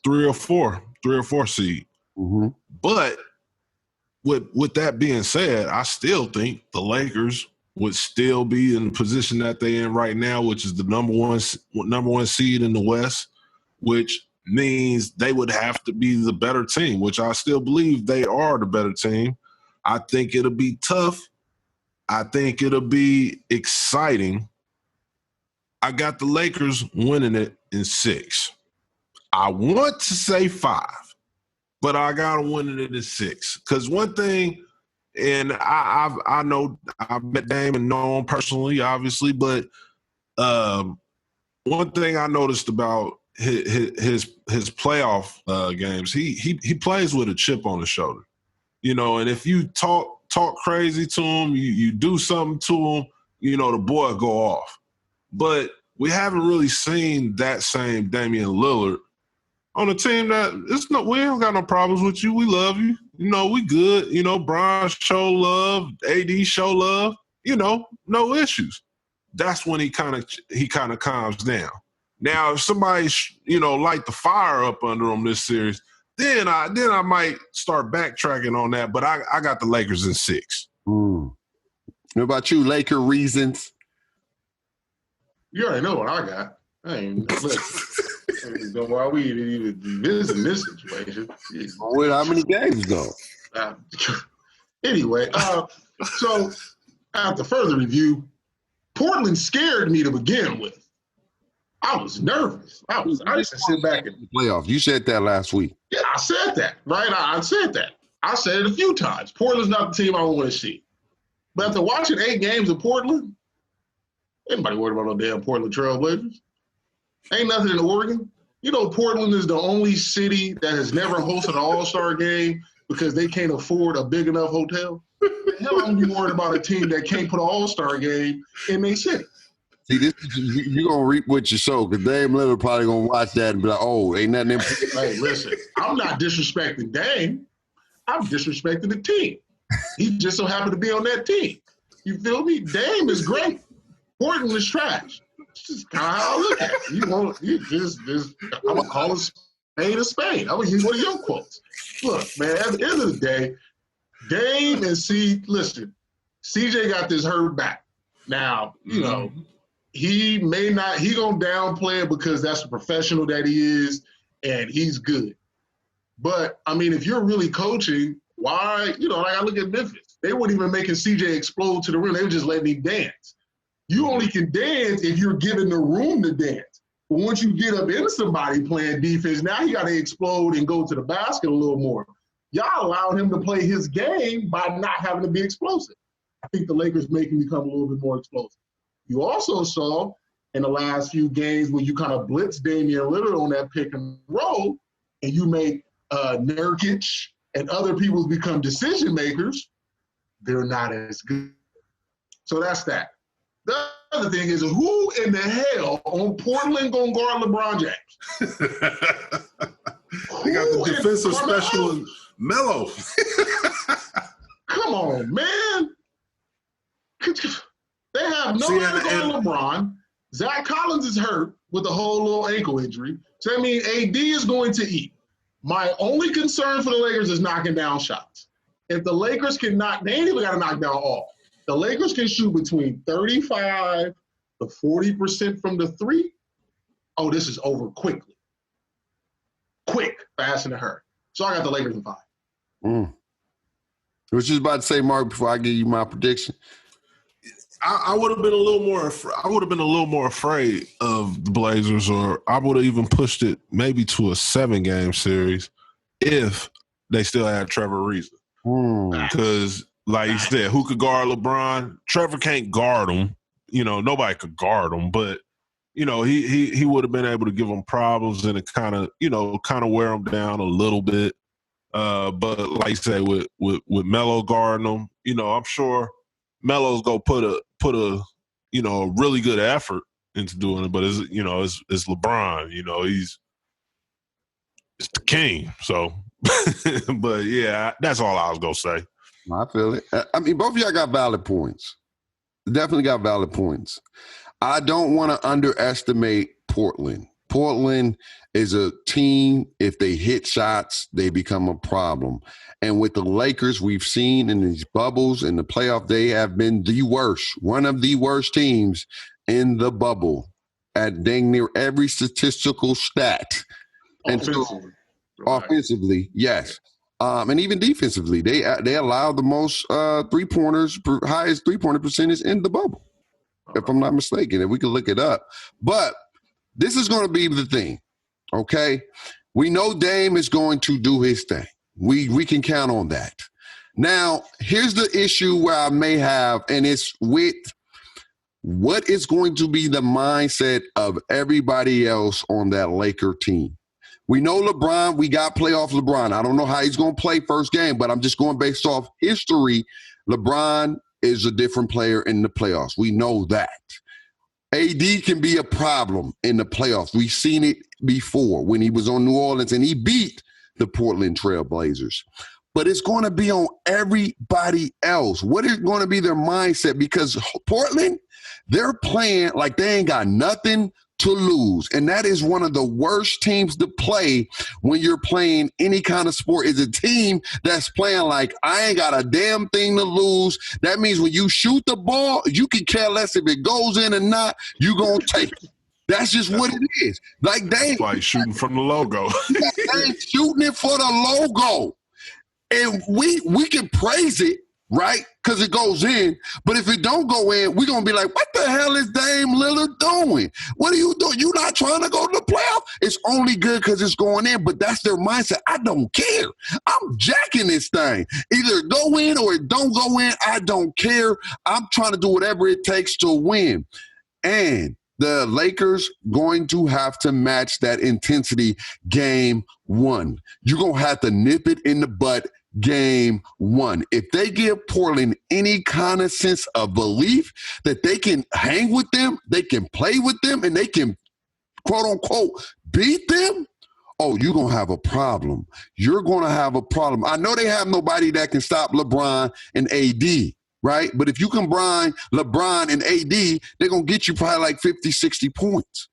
3 or 4 seed. Mm-hmm. But with that being said, I still think the Lakers would still be in the position that they're in right now, which is the number one seed in the West, which means they would have to be the better team, which I still believe they are the better team. I think it'll be tough. I think it'll be exciting. I got the Lakers winning it in 6. I want to say 5, but I got them winning it in 6. Because one thing, and I know I've met Dame and know him personally, obviously, but one thing I noticed about his playoff games, he plays with a chip on his shoulder, you know. And if you talk crazy to him, you do something to him, you know, the boy will go off. But we haven't really seen that same Damian Lillard on a team that we don't got no problems with you. We love you. You know, we good. You know, Bron show love, AD show love. You know, no issues. That's when he kind of calms down. Now, if somebody, you know, light the fire up under him this series, then I might start backtracking on that. But I got the Lakers in 6. What about you, Laker reasons? You already know what I got. I ain't know why we even visit this situation. With how many games though? Anyway, so after further review, Portland scared me to begin with. I was nervous. I used to sit back and playoff. You said that last week. Yeah, I said that, right? I said that. I said it a few times. Portland's not the team I want to see. But after watching 8 games of Portland, anybody worried about no damn Portland Trailblazers? Ain't nothing in Oregon. You know, Portland is the only city that has never hosted an All-Star game because they can't afford a big enough hotel. The hell I'm gonna be worried about a team that can't put an All-Star game in their city. See, you're going to reap what you sow because Dame Lillard probably going to watch that and be like, oh, ain't nothing in. Hey, listen, I'm not disrespecting Dame. I'm disrespecting the team. He just so happened to be on that team. You feel me? Dame is great. Portland is trash. It's just kind of how I look at it. I'm going to call a spade a spade. I'm going to use one of your quotes. Look, man, at the end of the day, Dame and CJ got this hurt back. Now, you know, he gonna downplay it because that's the professional that he is, and he's good. But, I mean, if you're really coaching, why, like I look at Memphis. They weren't even making CJ explode to the rim. They were just letting him dance. You only can dance if you're given the room to dance. But once you get up into somebody playing defense, now he got to explode and go to the basket a little more. Y'all allowing him to play his game by not having to be explosive. I think the Lakers make him become a little bit more explosive. You also saw in the last few games when you kind of blitz Damian Lillard on that pick and roll, and you make Nurkic and other people become decision makers, they're not as good. So that's that. The other thing is, who in the hell on Portland gonna guard LeBron James? They got the defensive specialist, Melo. Come on, man. They have no one on LeBron. Zach Collins is hurt with a whole little ankle injury. So that means AD is going to eat. My only concern for the Lakers is knocking down shots. If the Lakers can they ain't even got to knock down all. The Lakers can shoot between 35 to 40% from the three. Oh, this is over quickly. Quick, fast, and a hurry. So I got the Lakers in 5. I was just about to say, Mark, before I give you my prediction. I would have been a little more. I would have been a little more afraid of the Blazers, or I would have even pushed it maybe to a 7-game series if they still had Trevor Ariza. Because, like you said, who could guard LeBron? Trevor can't guard him. Nobody could guard him, but he would have been able to give them problems and it kind of wear them down a little bit. But like you say, with Melo guarding them, I'm sure Melo's gonna put a really good effort into doing it. But it's LeBron. It's the king. So, but yeah, that's all I was gonna say. I feel it. I mean, both of y'all got valid points. Definitely got valid points. I don't want to underestimate Portland. Portland is a team, if they hit shots, they become a problem. And with the Lakers, we've seen in these bubbles in the playoff, they have been one of the worst teams in the bubble at dang near every statistical stat. Offensively, yes. And even defensively, they allow the most three-pointers, highest three-pointer percentage in the bubble, if I'm not mistaken. And we can look it up. But this is going to be the thing, okay? We know Dame is going to do his thing. We can count on that. Now, here's the issue where I may have, and it's with what is going to be the mindset of everybody else on that Laker team. We know LeBron, we got playoff LeBron. I don't know how he's going to play first game, but I'm just going based off history. LeBron is a different player in the playoffs. We know that. AD can be a problem in the playoffs. We've seen it before when he was on New Orleans and he beat the Portland Trail Blazers. But it's going to be on everybody else. What is going to be their mindset? Because Portland, they're playing like they ain't got nothing to lose. And that is one of the worst teams to play when you're playing any kind of sport, is a team that's playing like, I ain't got a damn thing to lose. That means when you shoot the ball, you can care less if it goes in or not, you going to take it. That's just what it is. Like they like shooting from the logo. They shooting it for the logo. And we can praise it, right? Because it goes in. But if it don't go in, we're going to be like, what the hell is Dame Lillard doing? What are you doing? You not trying to go to the playoff? It's only good because it's going in. But that's their mindset. I don't care. I'm jacking this thing. Either it go in or it don't go in. I don't care. I'm trying to do whatever it takes to win. And the Lakers going to have to match that intensity game one. You're going to have to nip it in the butt game one. If they give Portland any kind of sense of belief that they can hang with them, they can play with them, and they can, quote unquote, beat them, oh, you're going to have a problem. You're going to have a problem. I know they have nobody that can stop LeBron and AD. Right? But if you combine LeBron and AD, they're going to get you probably like 50, 60 points.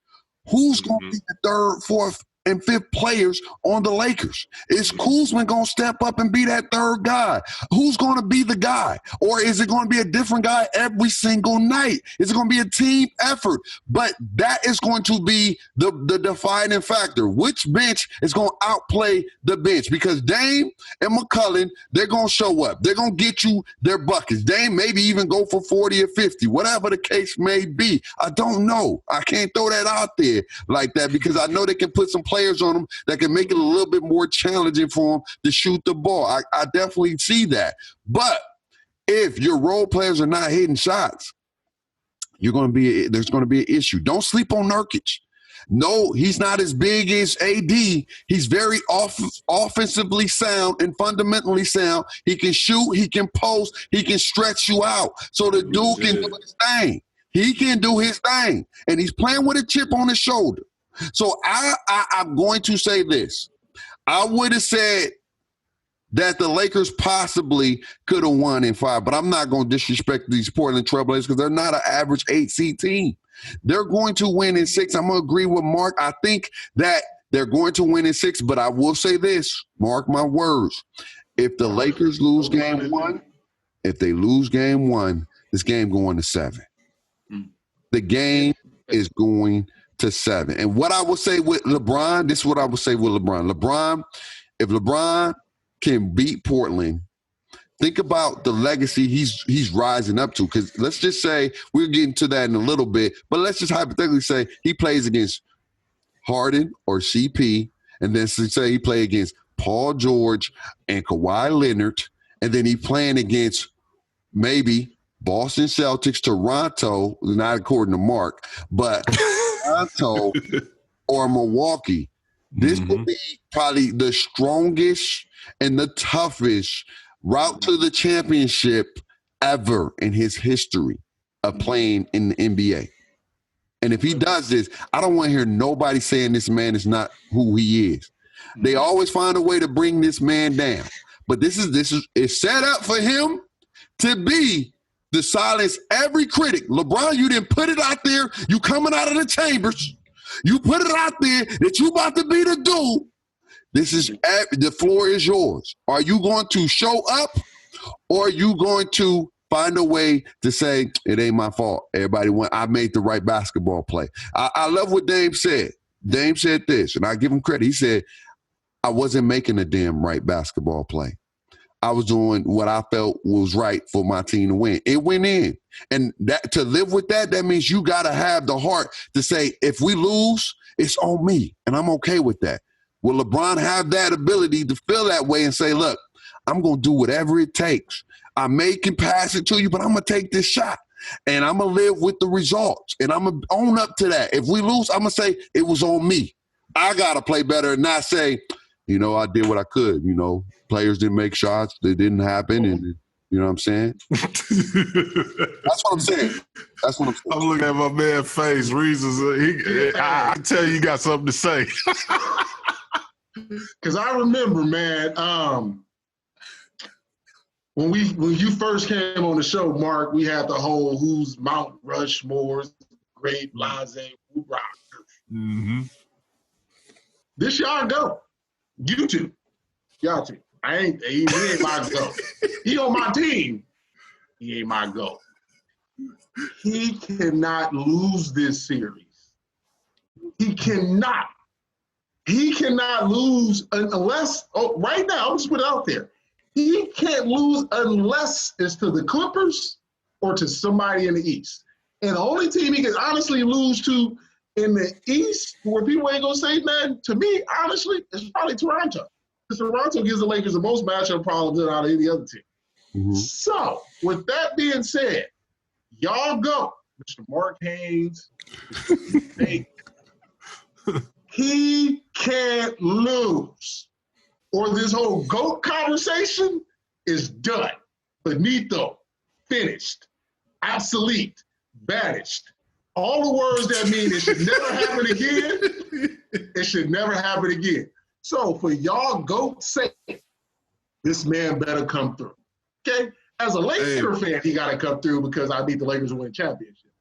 Who's going to be the third, fourth, and fifth players on the Lakers? Is Kuzma going to step up and be that third guy? Who's going to be the guy? Or is it going to be a different guy every single night? Is it going to be a team effort? But that is going to be the defining factor. Which bench is going to outplay the bench? Because Dame and McCullough, they're going to show up. They're going to get you their buckets. Dame maybe even go for 40 or 50, whatever the case may be. I don't know. I can't throw that out there like that because I know they can put some players on them that can make it a little bit more challenging for them to shoot the ball. I definitely see that. But if your role players are not hitting shots, there's going to be an issue. Don't sleep on Nurkic. No, he's not as big as AD. He's very offensively sound and fundamentally sound. He can shoot, he can post, he can stretch you out. So the dude can do his thing. He can do his thing. And he's playing with a chip on his shoulder. So I'm going to say this. I would have said that the Lakers possibly could have won in 5, but I'm not going to disrespect these Portland Trailblazers because they're not an average 8-seed team. They're going to win in 6. I'm going to agree with Mark. I think that they're going to win in 6, but I will say this, mark my words. If the Lakers lose game 1, this game going to 7. The game is going to 7. And what I will say with LeBron, this is what I will say with LeBron. LeBron, if LeBron can beat Portland, think about the legacy he's rising up to. Because let's just say, we'll get into that in a little bit, but let's just hypothetically say he plays against Harden or CP, and then say he play against Paul George and Kawhi Leonard, and then he playing against maybe Boston Celtics, Toronto, not according to Mark, but Toronto or Milwaukee. This will be probably the strongest and the toughest route to the championship ever in his history of playing in the NBA. And if he does this, I don't want to hear nobody saying this man is not who he is. They always find a way to bring this man down. But this is it's set up for him to be to silence every critic. LeBron, you didn't put it out there. You coming out of the chambers. You put it out there that you about to be the dude. The floor is yours. Are you going to show up, or are you going to find a way to say, it ain't my fault. Everybody I made the right basketball play. I love what Dame said. Dame said this, and I give him credit. He said, I wasn't making a damn right basketball play. I was doing what I felt was right for my team to win. It went in. And that to live with that means you got to have the heart to say, if we lose, it's on me, and I'm okay with that. Will LeBron have that ability to feel that way and say, look, I'm going to do whatever it takes. I may can pass it to you, but I'm going to take this shot, and I'm going to live with the results, and I'm going to own up to that. If we lose, I'm going to say it was on me. I got to play better and not say, I did what I could. Players didn't make shots. They didn't happen. And you know what I'm saying? That's what I'm saying. I'm looking at my man's face. Reasons. I can tell you got something to say. Because I remember, man, when you first came on the show, Mark, we had the whole who's Mount Rushmore's great blase rock. Mm-hmm. This y'all go. You two. Y'all two. He ain't my go. He on my team. He ain't my go. He cannot lose this series. He cannot. He cannot lose unless, right now, I'll just put it out there. He can't lose unless it's to the Clippers or to somebody in the East. And the only team he can honestly lose to in the East, where people ain't going to say nothing, to me, honestly, is probably Toronto. Because Toronto gives the Lakers the most matchup problems than out of any other team. Mm-hmm. So, with that being said, y'all go. Mr. Mark Haynes, Mr. Nate, he can't lose. Or this whole GOAT conversation is done. Finito, finished, obsolete, banished. All the words that mean it should never happen again, it should never happen again. So for y'all GOAT's sake, this man better come through. Okay? As a Laker fan, he got to come through because I beat the Lakers to win championship.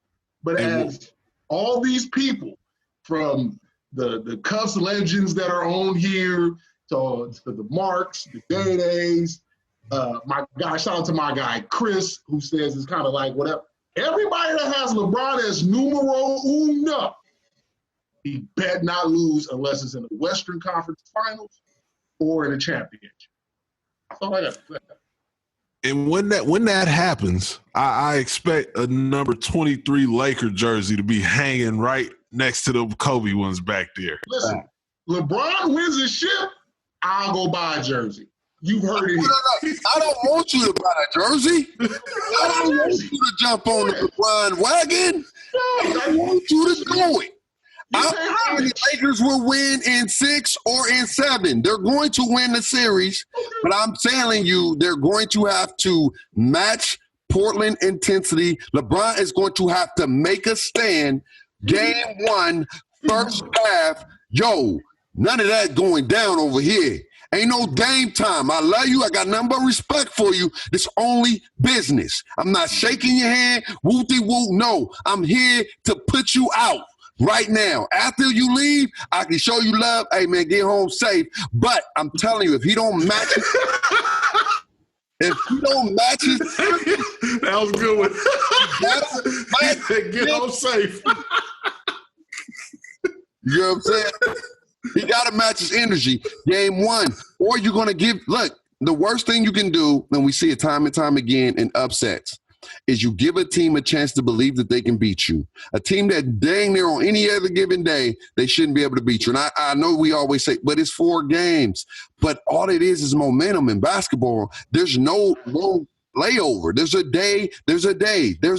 But as all these people, from the Cuffs legends that are on here, to the Marks, the Day-Days, my guy, shout out to my guy Chris, who says it's kind of like whatever. Everybody that has LeBron as numero uno, he bet not lose unless it's in the Western Conference Finals or in a championship. That's all I got to say. And when that happens, I expect a number 23 Laker jersey to be hanging right next to the Kobe ones back there. Listen, LeBron wins his ship, I'll go buy a jersey. You've heard it here. I don't want you to buy a jersey. I don't want you to jump on the LeBron wagon. I want you to do it. I'm saying the Lakers will win in 6 or in 7. They're going to win the series, but I'm telling you, they're going to have to match Portland intensity. LeBron is going to have to make a stand. Game 1, first half. Yo, none of that going down over here. Ain't no game time. I love you. I got nothing but respect for you. It's only business. I'm not shaking your hand. Wooty-woo. No, I'm here to put you out right now. After you leave, I can show you love. Hey, man, get home safe. But I'm telling you, if he don't match it, that was a good one. Get home safe. You know what I'm saying? He got to match his energy. Game 1. Or you're going to look, the worst thing you can do, and we see it time and time again in upsets, is you give a team a chance to believe that they can beat you. A team that dang near on any other given day, they shouldn't be able to beat you. And I know we always say, but it's 4 games. But all it is momentum in basketball. There's no layover. There's a day, there's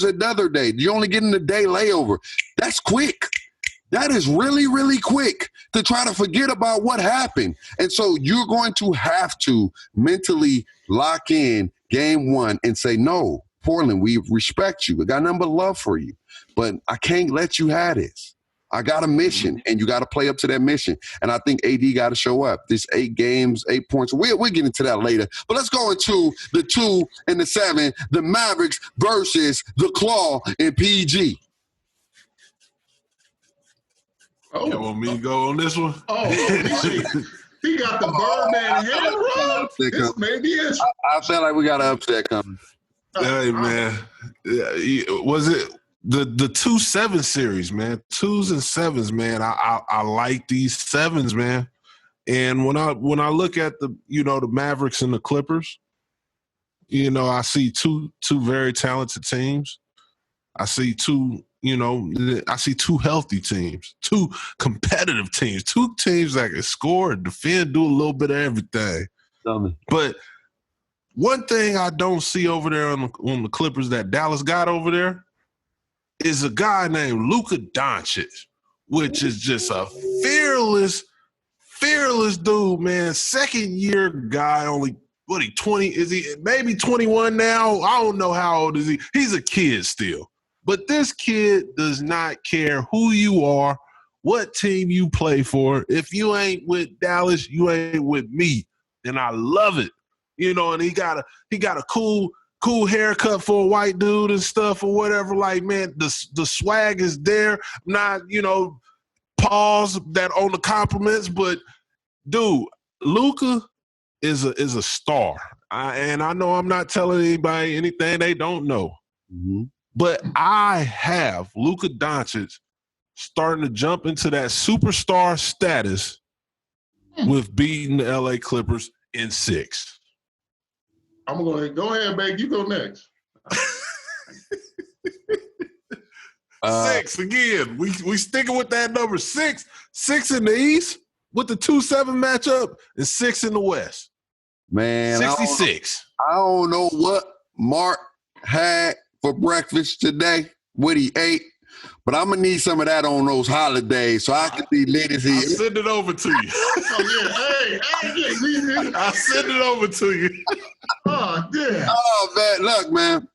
another day. You're only getting a day layover. That's quick. That is really, really quick to try to forget about what happened. And so you're going to have to mentally lock in game 1 and say, no, Portland, we respect you. We got nothing but love for you. But I can't let you have this. I got a mission, and you got to play up to that mission. And I think AD got to show up. This 8 games, 8 points. We'll get into that later. But let's go into the 2 and the 7, the Mavericks versus the Claw and PG. Oh, you want me to go on this one? Oh, he got the Birdman hand rub. This may be it. I feel like we got an upset coming. Hey, man. Was it the 2-7 series, man? 2s and 7s, man. I like these 7s, man. And when I look at the Mavericks and the Clippers, I see two very talented teams. I see two healthy teams, 2 competitive teams, 2 teams that can score and defend, do a little bit of everything. But one thing I don't see over there on the Clippers that Dallas got over there is a guy named Luka Doncic, which is just a fearless dude, man. 2nd-year guy, only, 20? Is he maybe 21 now? I don't know how old is he. He's a kid still. But this kid does not care who you are, what team you play for. If you ain't with Dallas, you ain't with me. And I love it. And he got a cool haircut for a white dude and stuff or whatever. Like, man, the swag is there. Not, pause that on the compliments, but dude, Luka is a star. And I know I'm not telling anybody anything they don't know. Mm-hmm. But I have Luka Doncic starting to jump into that superstar status with beating the LA Clippers in 6. I'm going to go ahead, babe. You go next. 6 again. We sticking with that number 6. 6 in the East with the 2-7 matchup and 6 in the West. Man, 66. I don't know what Mark had for breakfast today, what he ate, but I'm going to need some of that on those holidays so I can be lit as he I'll send it over to you. I'll send it over to you. Oh, yeah. Oh, man, look, man.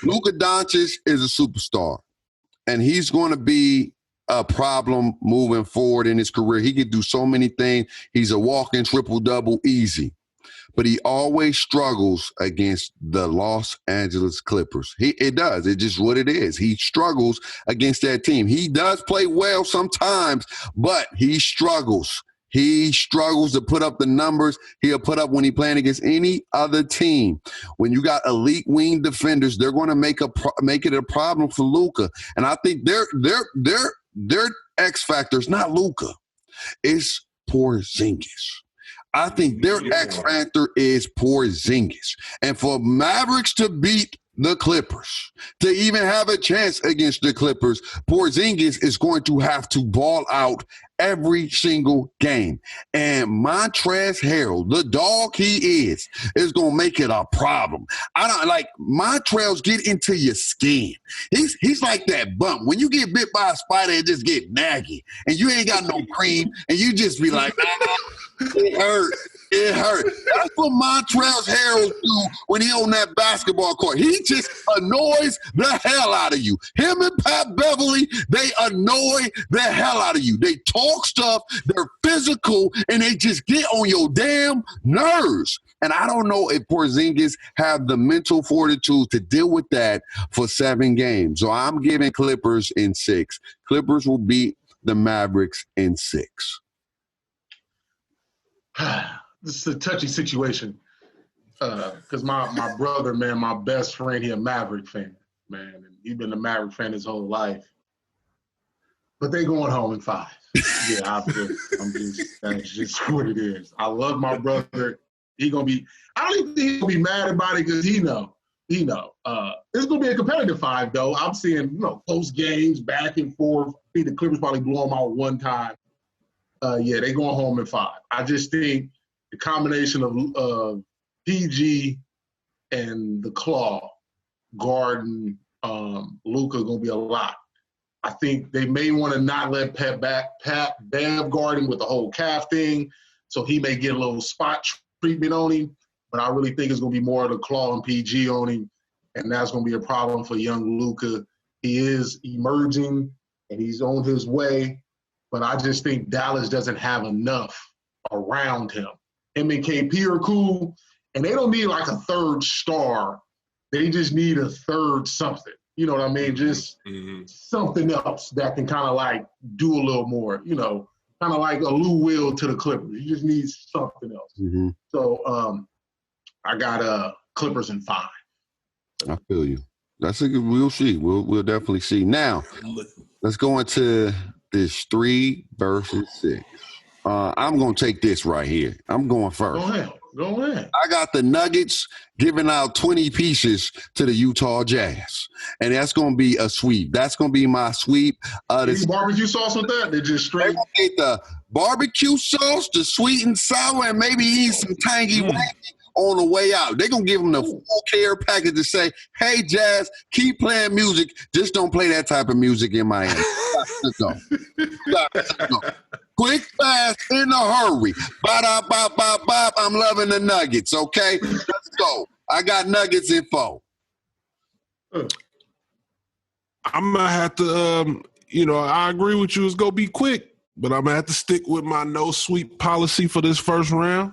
Luka Doncic is a superstar, and he's going to be a problem moving forward in his career. He can do so many things. He's a walking triple-double easy. But he always struggles against the Los Angeles Clippers. It does. It's just what it is. He struggles against that team. He does play well sometimes, but he struggles. He struggles to put up the numbers he'll put up when he's playing against any other team. When you got elite wing defenders, they're going to make it a problem for Luka. And I think their X factor is not Luka. It's Porzingis. I think their X factor is Porzingis. And for Mavericks to beat the Clippers, to even have a chance against the Clippers, Porzingis is going to have to ball out every single game. And Montrezl Harrell, the dog he is going to make it a problem. I don't like Montrezl get into your skin. He's like that bump. When you get bit by a spider, it just get naggy. And you ain't got no cream. And you just be like, it hurt. It hurt. That's what Montrezl Harrell do when he on that basketball court. He just annoys the hell out of you. Him and Pat Beverly, they annoy the hell out of you. They talk stuff, they're physical, and they just get on your damn nerves. And I don't know if Porzingis have the mental fortitude to deal with that for 7 games. So I'm giving Clippers in 6. Clippers will beat the Mavericks in 6. This is a touchy situation because my brother, man, my best friend, he a Maverick fan, man, and he's been a Maverick fan his whole life. But they going home in 5. Yeah, that's just what it is. I love my brother. I don't even think he's gonna be mad about it because he know. It's gonna be a competitive 5 though. I'm seeing close games back and forth. I think the Clippers probably blow them out one time. Yeah, they going home in 5. I just think the combination of PG and the Claw guarding Luka going to be a lot. I think they may want to not let Pat Bev guard him with the whole calf thing, so he may get a little spot treatment on him. But I really think it's going to be more of the Claw and PG on him, and that's going to be a problem for young Luka. He is emerging, and he's on his way. But I just think Dallas doesn't have enough around him. Him and KP are cool, and they don't need like a third star. They just need a third something. You know what I mean? Just something else that can kind of like do a little more, kind of like a Lou Will to the Clippers. You just need something else. Mm-hmm. So I got Clippers in 5. I feel you. We'll see. We'll definitely see. Now, let's go into this 3 versus 6. I'm going to take this right here. I'm going first. Go ahead. I got the Nuggets giving out 20 pieces to the Utah Jazz. And that's going to be a sweep. That's going to be my sweep. Any barbecue sauce with that? They're just straight. They're going to get the barbecue sauce, the sweet and sour, and maybe eat some tangy wacky on the way out. They're going to give them the full care package to say, hey, Jazz, keep playing music. Just don't play that type of music in Miami. Let's go. Quick, fast, in a hurry. Ba-da-ba-ba-ba. I'm loving the Nuggets, okay? Let's go. I got Nuggets in 4. I'm going to have to, I agree with you. It's going to be quick, but I'm going to have to stick with my no sweep policy for this first round.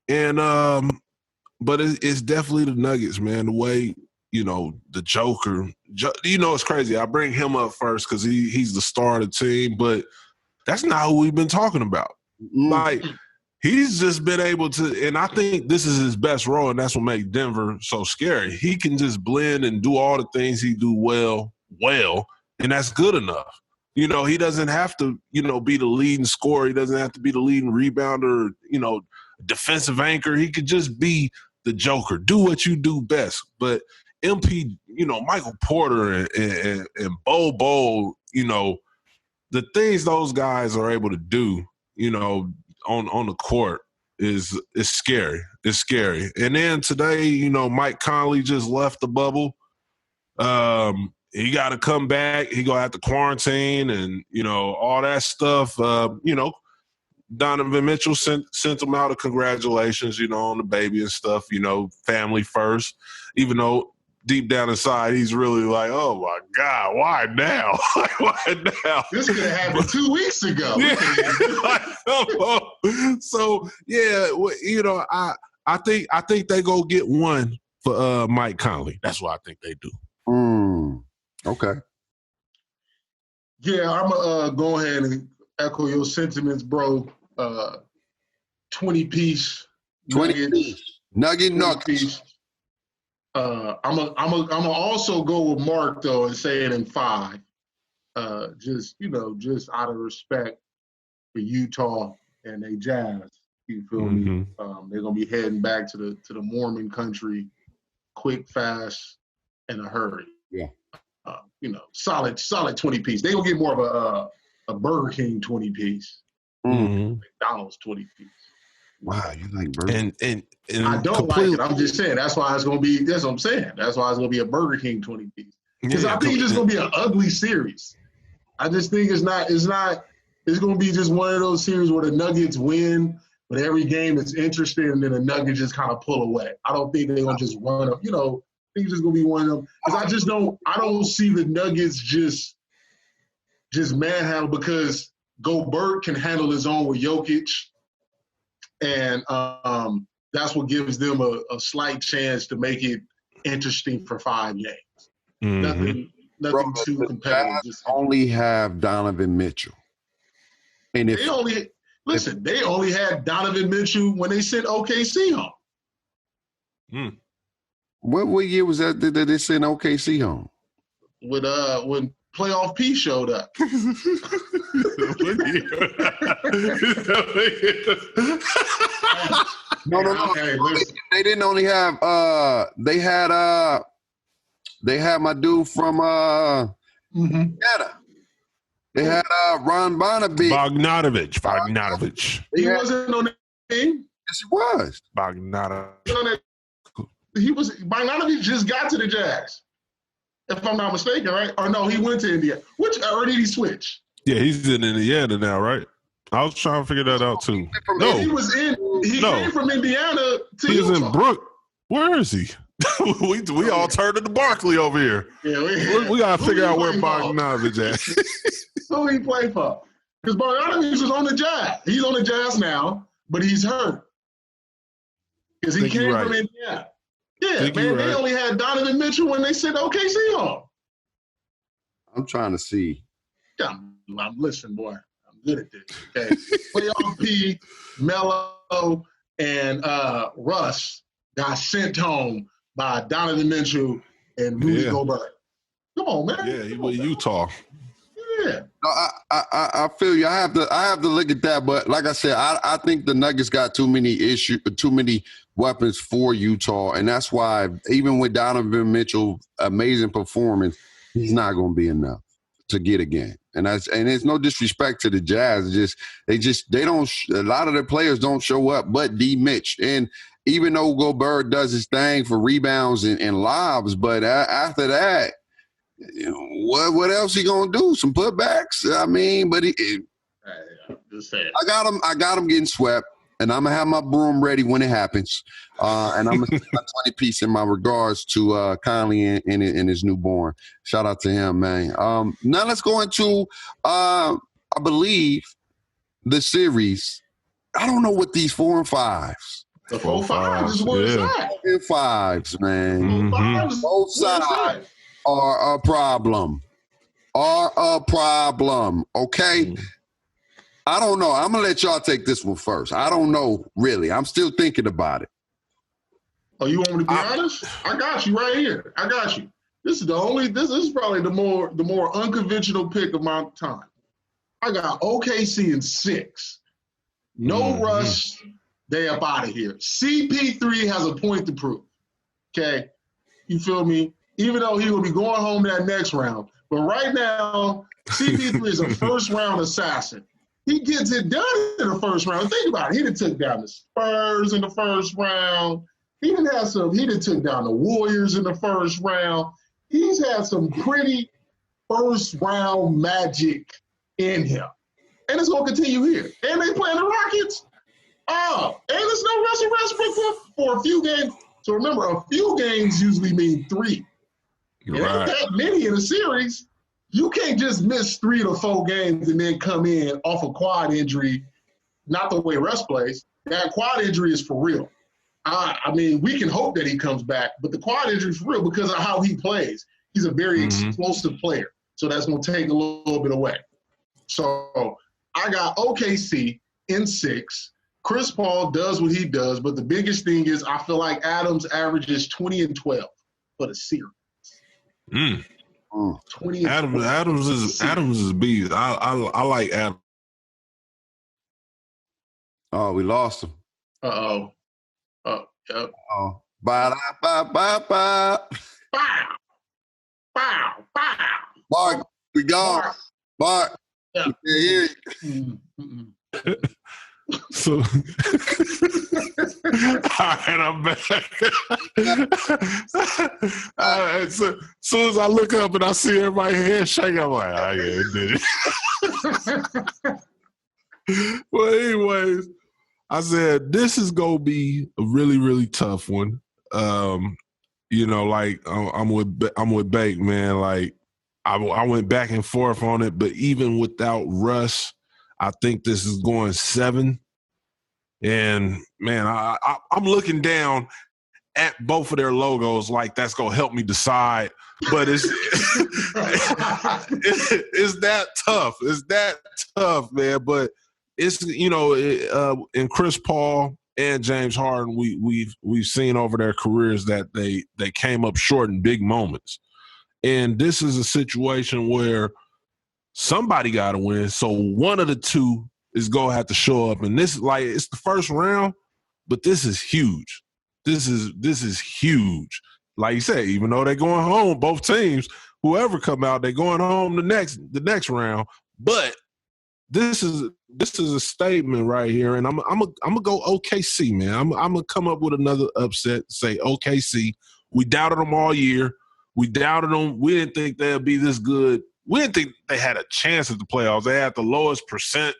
And, but it's definitely the Nuggets, man. The way, the Joker, it's crazy. I bring him up first because he's the star of the team, but That's not who we've been talking about. Mm. Like, he's just been able to, and I think this is his best role, and that's what makes Denver so scary. He can just blend and do all the things he do well, and that's good enough. You know, he doesn't have to, you know, be the leading scorer. He doesn't have to be the leading rebounder, you know, defensive anchor. He could just be the joker. Do what you do best. But MP, you know, Michael Porter and Bo, you know, the things those guys are able to do, you know, on the court is scary. It's scary. And then today, you know, Mike Conley just left the bubble. He got to come back. He going to have to quarantine and, you know, all that stuff. You know, Donovan Mitchell sent him out a congratulations, you know, on the baby and stuff, you know, family first, even though deep down inside he's really like, oh, my God, why now? Why now? This could have happened 2 weeks ago. Yeah. So, yeah, you know, I think they go get one for Mike Conley. That's what I think they do. Okay. Yeah, I'm going to go ahead and echo your sentiments, bro. 20-piece. 20-piece. Nuggets. I'm gonna also go with Mark, though, and say it in 5. Just out of respect for Utah and they Jazz. You feel me? They're going to be heading back to the Mormon country quick, fast, in a hurry. Yeah. You know, solid 20-piece. They gonna get more of a Burger King 20-piece, McDonald's 20-piece. Wow, you like Burger King? And I don't like it. I'm just saying that's why it's gonna be. That's what I'm saying. That's why it's gonna be a Burger King 20-piece. Because I think it's just gonna be an ugly series. I just think it's not. It's gonna be just one of those series where the Nuggets win, but every game is interesting, and then the Nuggets just kind of pull away. I don't think they're gonna just run up. You know. I think it's just gonna be one of them because I don't see the Nuggets just manhandle because Gobert can handle his own with Jokic, and that's what gives them a slight chance to make it interesting for 5 games. Nothing too competitive. Just only have Donovan Mitchell, and if they only had Donovan Mitchell when they sent OKC home. What year was that they sent OKC home? When Playoff P showed up. No. They didn't only have they had my dude from Canada. They had Ron Bogdanovich. He wasn't on the team. Yes, he was. Bogdanovich. Bogdanovich just got to the Jazz, if I'm not mistaken, right? Or no, he went to India. Or did he switch? Yeah, he's in Indiana now, right? I was trying to figure that out too. No, he came from Indiana to He's Utah. in Brook. Where is he? we all turned into Barkley over here. Yeah, we gotta figure out where Bogdanovich at. Who he play for? Because Bogdanovich was on the Jazz. He's on the Jazz now, but he's hurt because he came from Indiana. Yeah, man, they only had Donovan Mitchell when they sent OKC home. I'm trying to see. Listen, boy, I'm good at this. Okay, Playoff P, Melo, and Russ got sent home by Donovan Mitchell and Rudy Gobert. Come on, man. Yeah, he was Utah. Yeah. No, I feel you. I have to look at that, but like I said, I think the Nuggets got too many weapons for Utah, and that's why even with Donovan Mitchell, amazing performance, he's not going to be enough to get a game. And it's no disrespect to the Jazz. They don't. A lot of the players don't show up, but D. Mitch. And even though Gobert does his thing for rebounds and lobs, but after that, what else he gonna do? Some putbacks? I mean, but just saying. I got him getting swept, and I'm gonna have my broom ready when it happens. And I'm gonna send my 20-piece in my regards to Conley and his newborn. Shout out to him, man. Now let's go into I believe the series. I don't know what these 4 and 5s. The 4-5 is what it's at. 4 and 5s, man. Both sides are a problem. Okay? I don't know. I'm going to let y'all take this one first. I don't know, really. I'm still thinking about it. Oh, you want me to be honest? I got you right here. I got you. This is probably the more unconventional pick of my time. I got OKC in 6. No rush. They up out of here. CP3 has a point to prove. Okay? You feel me? Even though he will be going home that next round. But right now, CP3 is a first-round assassin. He gets it done in the first round. Think about it. He done took down the Spurs in the first round. He done took down the Warriors in the first round. He's had some pretty first-round magic in him. And it's going to continue here. And they playing the Rockets. Oh, and there's no Russell Westbrook for a few games. So remember, a few games usually mean 3. It ain't that many in a series. You can't just miss 3 to 4 games and then come in off a quad injury, not the way Russ plays. That quad injury is for real. I mean, we can hope that he comes back, but the quad injury is for real because of how he plays. He's a very explosive player, so that's going to take a little bit away. So I got OKC in 6. Chris Paul does what he does, but the biggest thing is I feel like Adams averages 20 and 12 for the series. 20 Adams is beast. I like Adams. Oh, we lost him. Uh-oh. Yep. Oh. Ba-da-ba-ba-ba. Bow. Mark, we gone. Mark. Yeah. We can't hear you. So, all right, I'm back. So, soon as I look up and I see everybody head shake, I'm like, oh, yeah, it did it. Well, anyways, I said, this is going to be a really, really tough one. You know, like, I'm with Bake, man. Like, I went back and forth on it, but even without Russ, I think this is going 7. And, man, I'm looking down at both of their logos like that's going to help me decide. But it's that tough. It's that tough, man. But it's, you know, in Chris Paul and James Harden, we've seen over their careers that they came up short in big moments. And this is a situation where somebody got to win. So one of the two is going to have to show up. And this is like, it's the first round, but this is huge. This is huge. Like you said, even though they're going home, both teams, whoever come out, they're going home the next round. But this is a statement right here. And I'm gonna go OKC, man. I'm gonna come up with another upset, say OKC. We doubted them all year. We doubted them. We didn't think they'd be this good. We didn't think they had a chance at the playoffs. They had the lowest percent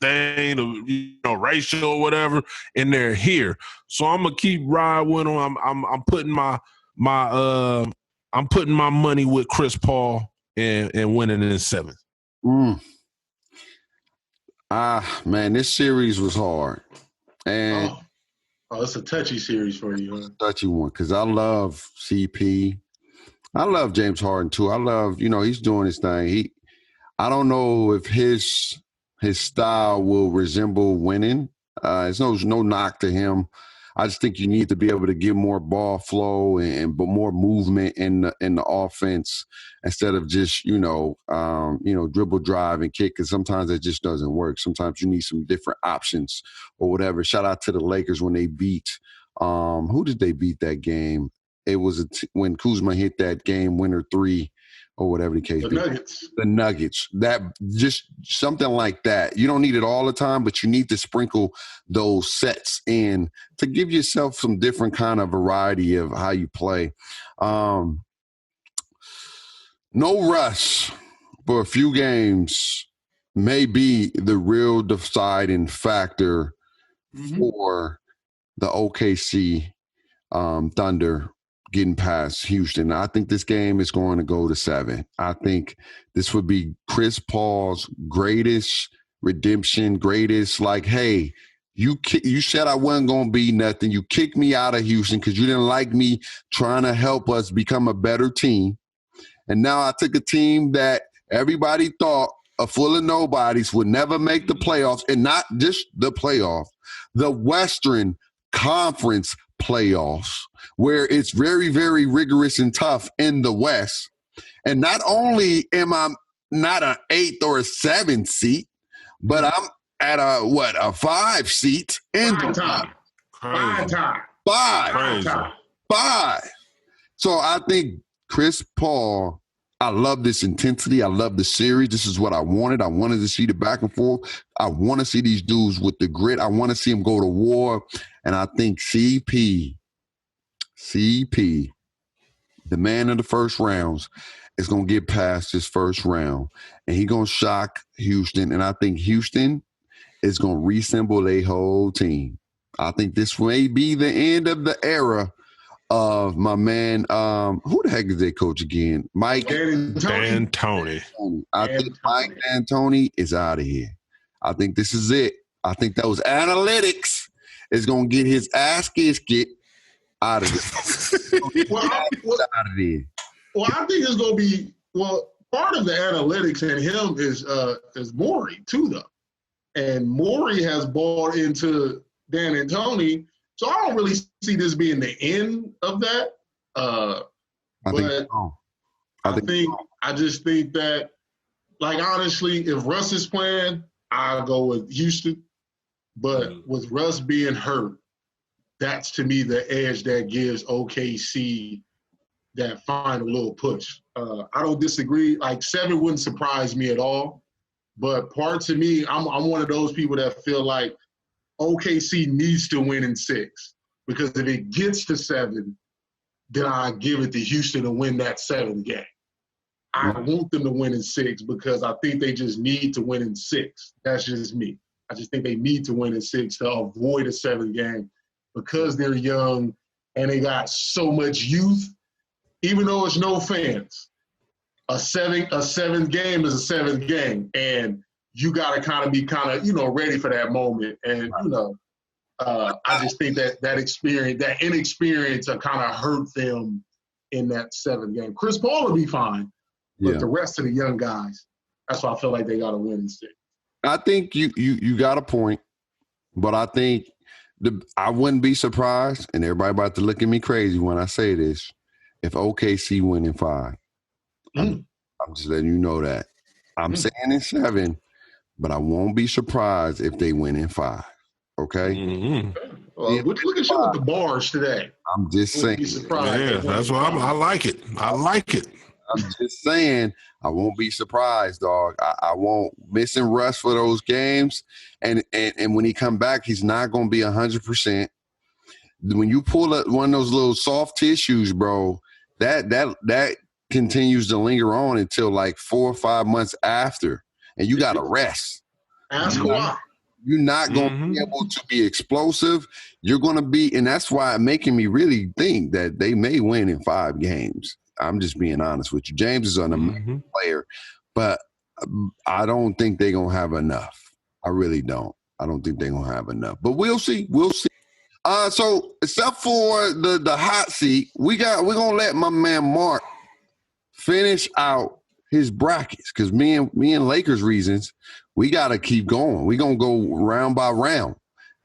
thing, ratio or whatever, and they're here. So I'm gonna keep riding with them. I'm putting my money with Chris Paul and winning in 7th. Man, this series was hard, and it's a touchy series for you. Huh? Touchy one because I love CP. I love James Harden too. I love, he's doing his thing. I don't know if his style will resemble winning. There's no knock to him. I just think you need to be able to get more ball flow and more movement in the offense instead of just dribble, drive, and kick. Because sometimes it just doesn't work. Sometimes you need some different options or whatever. Shout out to the Lakers when they beat. Who did they beat that game? It was when Kuzma hit that game winner 3 or whatever the case. The Nuggets. That just something like that. You don't need it all the time, but you need to sprinkle those sets in to give yourself some different kind of variety of how you play. No rush for a few games may be the real deciding factor for the OKC Thunder getting past Houston. I think this game is going to go to 7. I think this would be Chris Paul's greatest redemption, like, hey, you said I wasn't going to be nothing. You kicked me out of Houston because you didn't like me trying to help us become a better team. And now I took a team that everybody thought full of nobodies, would never make the playoffs, and not just the playoff, the Western Conference playoffs, where it's very, very rigorous and tough in the West. And not only am I not an 8th or a 7th seat, but I'm at a 5 seat in the top. Five. So I think Chris Paul, I love this intensity. I love the series. This is what I wanted. I wanted to see the back and forth. I want to see these dudes with the grit. I want to see them go to war. And I think CP, the man of the first rounds, is going to get past this first round. And he's going to shock Houston. And I think Houston is going to reassemble their whole team. I think this may be the end of the era of my man. Who the heck is their coach again? Mike D'Antoni. I think Mike D'Antoni is out of here. I think this is it. I think those analytics is going to get his ass get out of there. Well, I think it's going to be part of the analytics and him is Morey too, though, and Morey has bought into D'Antoni. So I don't really see this being the end of that. I just think that, like, honestly, if Russ is playing, I'll go with Houston. But with Russ being hurt, that's to me the edge that gives OKC that final little push. I don't disagree. Like, 7 wouldn't surprise me at all. But parts of me, I'm one of those people that feel like OKC needs to win in 6, because if it gets to 7, then I give it to Houston to win that 7th game. I want them to win in 6 because I think they just need to win in 6. That's just me. I just think they need to win in 6 to avoid a 7th game because they're young and they got so much youth. Even though it's no fans, a 7th game is a 7th game, and you got to be ready for that moment. And, I just think that experience, that inexperience will kind of hurt them in that 7th game. Chris Paul will be fine, but the rest of the young guys, that's why I feel like they got to win in 6. I think you got a point, but I think I wouldn't be surprised, and everybody about to look at me crazy when I say this, if OKC win in 5. I'm just letting you know that. I'm saying in 7, but I won't be surprised if they win in 5. Okay? Mm-hmm. Look at you with the bars today. I'm just saying. Yeah, that's what I like it. I like it. I'm just saying I won't be surprised, dog. I won't missing Russ for those games. And when he come back, he's not going to be 100%. When you pull up one of those little soft tissues, bro, that continues to linger on until like 4 or 5 months after. And you got to rest. Ask why. You're not going to be able to be explosive. You're going to be, and that's why it's making me really think that they may win in 5 games. I'm just being honest with you. James is an amazing player, but I don't think they're going to have enough. I really don't. I don't think they're going to have enough. But we'll see. We'll see. So except for the hot seat, we're going to let my man Mark finish out his brackets, because me and Lakers reasons, we got to keep going. We're going to go round by round,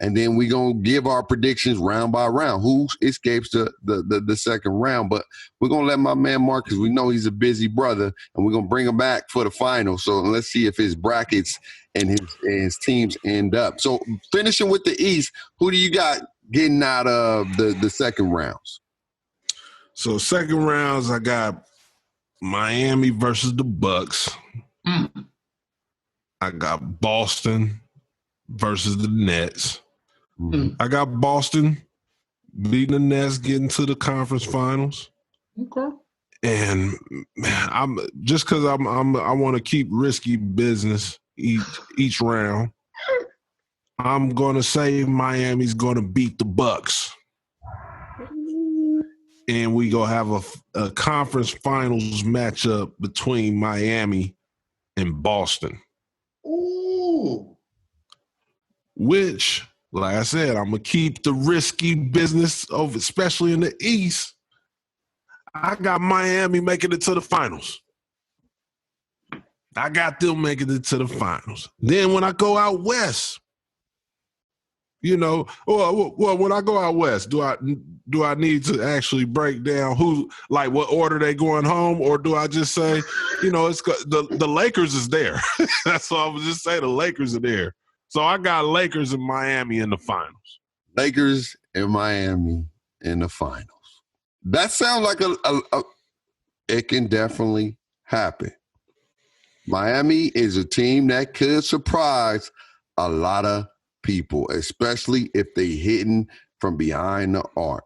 and then we're going to give our predictions round by round. Who escapes the second round? But we're going to let my man Mark, because we know he's a busy brother, and we're going to bring him back for the final. So let's see if his brackets and his teams end up. So finishing with the East, who do you got getting out of the second rounds? So second rounds, I got Miami versus the Bucks. I got Boston versus the Nets. I got Boston beating the Nets, getting to the conference finals. Okay. And I'm just because I want to keep risky business each round. I'm going to say Miami's going to beat the Bucks. And we going to have a conference finals matchup between Miami and Boston. Ooh. Which, like I said, I'm going to keep the risky business of, especially in the East. I got Miami making it to the finals. I got them making it to the finals. Then when I go out west, you know, well, when I go out west, do I need to actually break down who, like, what order they going home, or do I just say, you know, it's the Lakers is there? That's all I would just say. The Lakers are there. So I got Lakers and Miami in the finals. Lakers and Miami in the finals. That sounds like it can definitely happen. Miami is a team that could surprise a lot of people, especially if they hitting from behind the arc.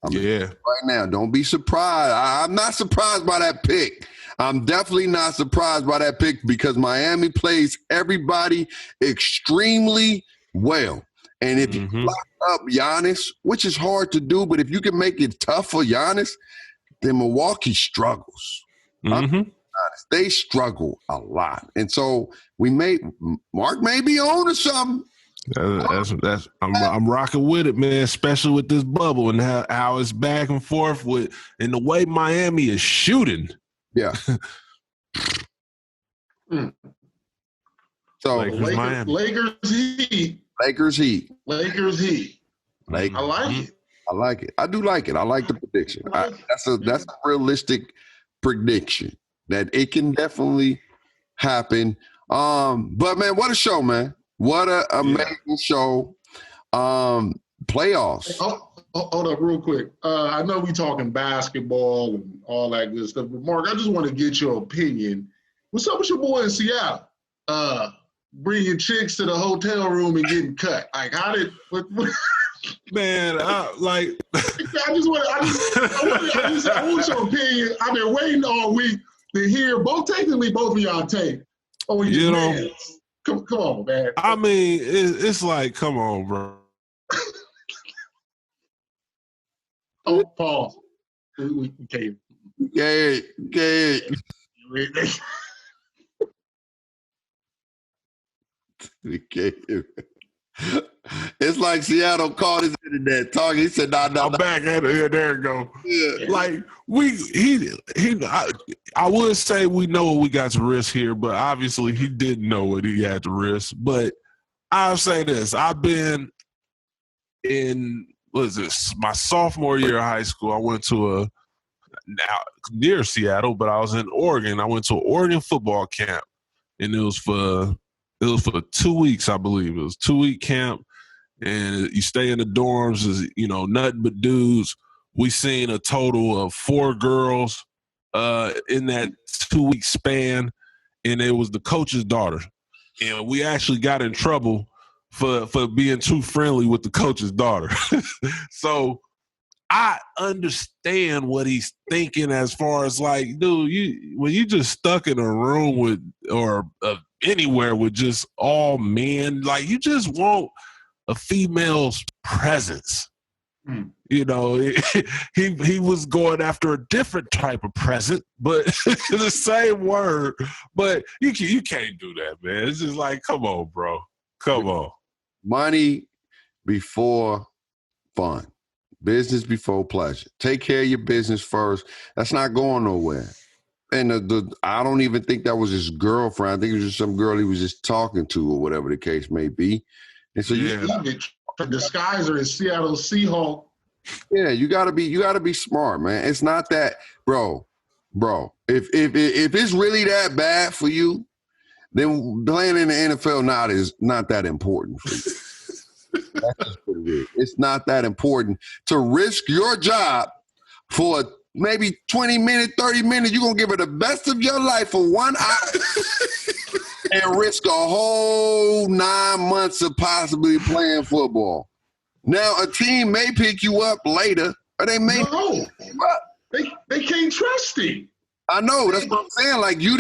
Right now, don't be surprised. I'm not surprised by that pick. I'm definitely not surprised by that pick because Miami plays everybody extremely well. And if you lock up Giannis, which is hard to do, but if you can make it tough for Giannis, then Milwaukee struggles. They struggle a lot. And so Mark may be on to something. I'm rocking with it, man, especially with this bubble and how it's back and forth and the way Miami is shooting. Yeah. So Lakers Heat. I like it. I do like it. I like the prediction. That's a realistic prediction that it can definitely happen. But man, what a show, man. What an amazing show. Playoffs. Hold up real quick. I know we talking basketball and all that good stuff, but Mark, I just want to get your opinion. What's up with your boy in Seattle? Bringing chicks to the hotel room and getting cut. Like, how did what man, I want your opinion. I've been waiting all week to hear both of y'all take. Oh, you know, come on, man. I mean, it's like, come on, bro. Oh, pause. We can't. Yeah. It's like Seattle called his internet talking. He said, "No, I'm back at it. There you go." Yeah. Like I would say we know what we got to risk here, but obviously he didn't know what he had to risk. But I'll say this: I've been in my sophomore year of high school. I went to near Seattle, but I was in Oregon. I went to an Oregon football camp, and it was for 2 weeks, I believe. It was a 2-week camp, and you stay in the dorms, nothing but dudes. We seen a total of 4 girls in that 2-week span, and it was the coach's daughter. And we actually got in trouble for being too friendly with the coach's daughter. So I understand what he's thinking as far as like, dude, when you just stuck in a room with or anywhere with just all men, like you just want a female's presence. You know, he was going after a different type of present, but the same word. But you can't do that, man. It's just like, come on, bro. Come on. Money before fun. Business before pleasure. Take care of your business first. That's not going nowhere. And I don't even think that was his girlfriend. I think it was just some girl he was just talking to or whatever the case may be. And so the disguiser is Seattle Seahawks. Yeah, you gotta be smart, man. It's not that, bro. If it's really that bad for you, then playing in the NFL is not that important for you. That's just what it is. It's not that important to risk your job for maybe 20 minutes, 30 minutes. You're gonna give it the best of your life for 1 hour and risk a whole 9 months of possibly playing football. Now, a team may pick you up later, or they may pick you up. They can't trust him. I know. That's what I'm saying. Like, you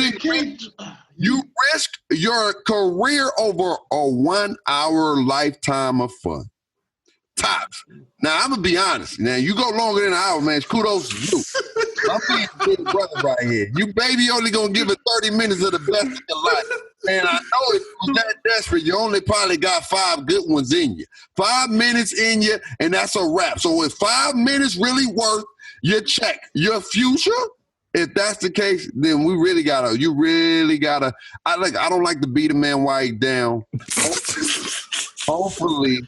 risked your career over a 1 hour lifetime of fun. Tops. Now, I'm going to be honest. Now, you go longer than an hour, man. Kudos to you. I'm being a big brother right here. You baby only going to give it 30 minutes of the best of your life. And I know if you was that desperate, you only probably got 5 good ones in you. 5 minutes in you, and that's a wrap. So is 5 minutes really worth your check, your future, If that's the case, then you really gotta. I don't like to beat a man while he's down. Hopefully,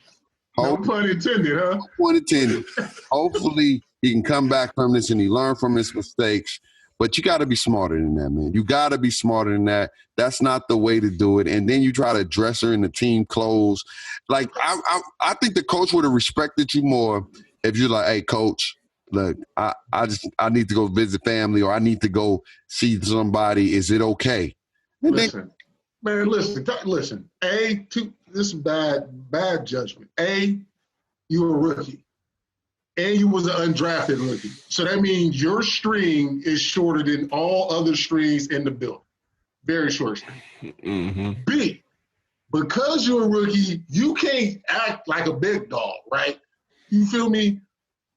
no pun intended, huh? No pun intended. Hopefully, he can come back from this and he learn from his mistakes. But you got to be smarter than that, man. You got to be smarter than that. That's not the way to do it. And then you try to dress her in the team clothes. Like I think the coach would have respected you more if you're like, hey, coach. Look, I need to go visit family, or I need to go see somebody. Is it okay? Listen. This is bad judgment. You're a rookie, and you was an undrafted rookie. So that means your string is shorter than all other strings in the building. Very short string. Mm-hmm. B, because you're a rookie, you can't act like a big dog, right? You feel me?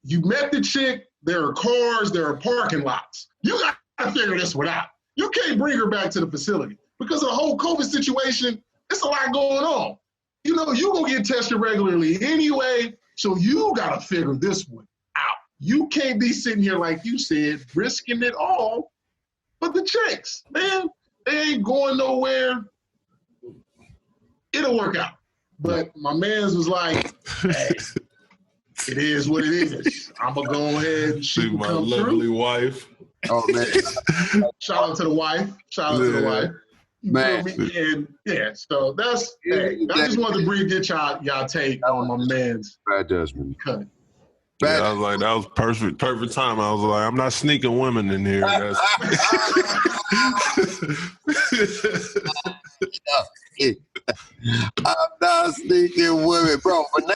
You met the chick, there are cars, there are parking lots. You got to figure this one out. You can't bring her back to the facility because of the whole COVID situation. It's a lot going on. You know, you going to get tested regularly anyway, so you got to figure this one out. You can't be sitting here, like you said, risking it all for the chicks. Man, they ain't going nowhere. It'll work out. But my man's was like, hey, it is what it is. I'm going to go ahead and see my lovely wife. Oh, man. Shout out to the wife. Man. And yeah, so that's, I just wanted to get y'all take on my man's bad judgment. Cut. Yeah, I was like, that was perfect time. I was like, I'm not sneaking women in here. I'm not sneaking women, bro. But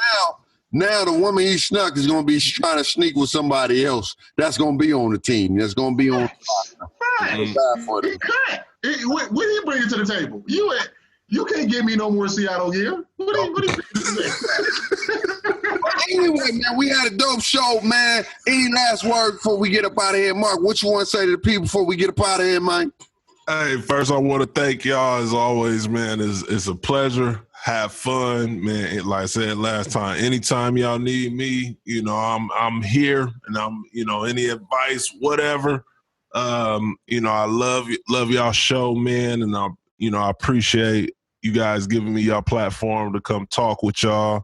now the woman he snuck is going to be trying to sneak with somebody else. That's going to be on the team. That's going to be on the He cut. What do you bring to the table? You can't give me no more Seattle gear. What do you bring to the table? Anyway, man, we had a dope show, man. Any last word before we get up out of here? Mark, what you want to say to the people before we get up out of here, man? Hey, first I want to thank y'all as always, man. It's a pleasure. Have fun, man. Like I said last time, anytime y'all need me, you know, I'm here, and I'm, you know, any advice, whatever. You know, I love y'all show, man, and I appreciate you guys giving me your platform to come talk with y'all.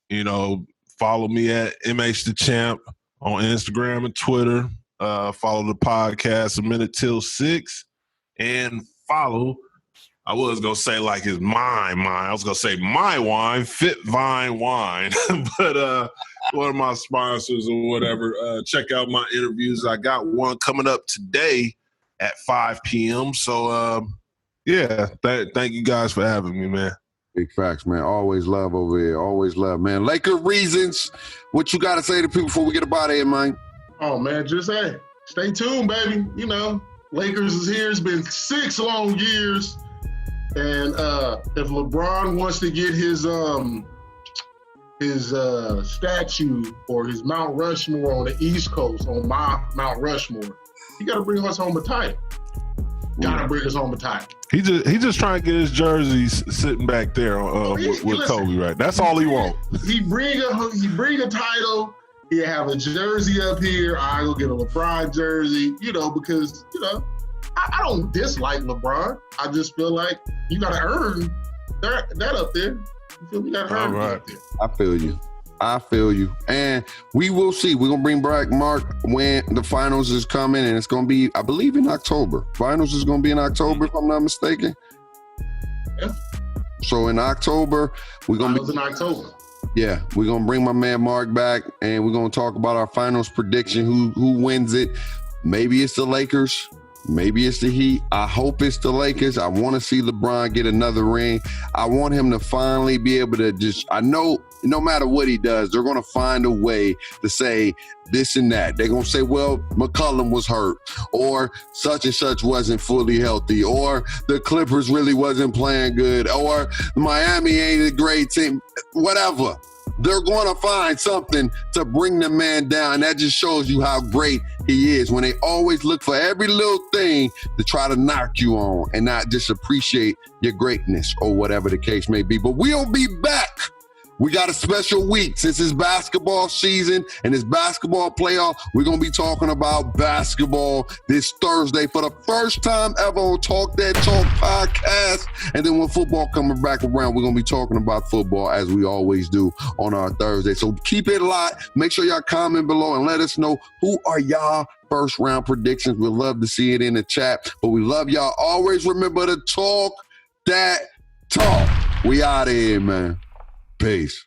You know, follow me at MH the Champ on Instagram and Twitter. Follow the podcast A Minute Till 6, and follow. I was gonna say like it's mine. I was gonna say my wine, Fit Vine Wine, but one of my sponsors or whatever. Check out my interviews. I got one coming up today at 5 p.m. So yeah, thank you guys for having me, man. Big facts, man. Always love over here. Always love, man. Laker reasons. What you got to say to people before we get up out of here, man? Oh, man, just hey, stay tuned, baby. You know, Lakers is here. It's been 6 long years. And if LeBron wants to get his statue or his Mount Rushmore on the East Coast, on my Mount Rushmore, he got to bring us home a title. Gotta bring us home a title. He just trying to get his jerseys sitting back there with Kobe, right? That's all he wants. He bring a title. He have a jersey up here. I go get a LeBron jersey, you know, because, you know, I don't dislike LeBron. I just feel like you got to earn that up there. You feel me? You got to earn that up there. I feel you. And we will see. We're going to bring back Mark when the finals is coming, and it's going to be, I believe, in October. Finals is going to be in October, if I'm not mistaken. Yeah. So in October, we're going to be in October. Yeah, we're going to bring my man Mark back, and we're going to talk about our finals prediction, who wins it. Maybe it's the Lakers. Maybe it's the Heat. I hope it's the Lakers. I want to see LeBron get another ring. I want him to finally be able to just, I know no matter what he does, they're going to find a way to say this and that. They're going to say, well, McCollum was hurt, or such and such wasn't fully healthy, or the Clippers really wasn't playing good, or Miami ain't a great team, whatever. They're going to find something to bring the man down. That just shows you how great he is when they always look for every little thing to try to knock you on and not just appreciate your greatness or whatever the case may be. But we'll be back We got a special week since it's basketball season and it's basketball playoff. We're going to be talking about basketball this Thursday for the first time ever on Dat Talk Podcast. And then when football coming back around, we're going to be talking about football as we always do on our Thursday. So keep it locked. Make sure y'all comment below and let us know who are y'all first round predictions. We'd love to see it in the chat. But we love y'all. Always remember to talk that talk. We out of here, man. Peace.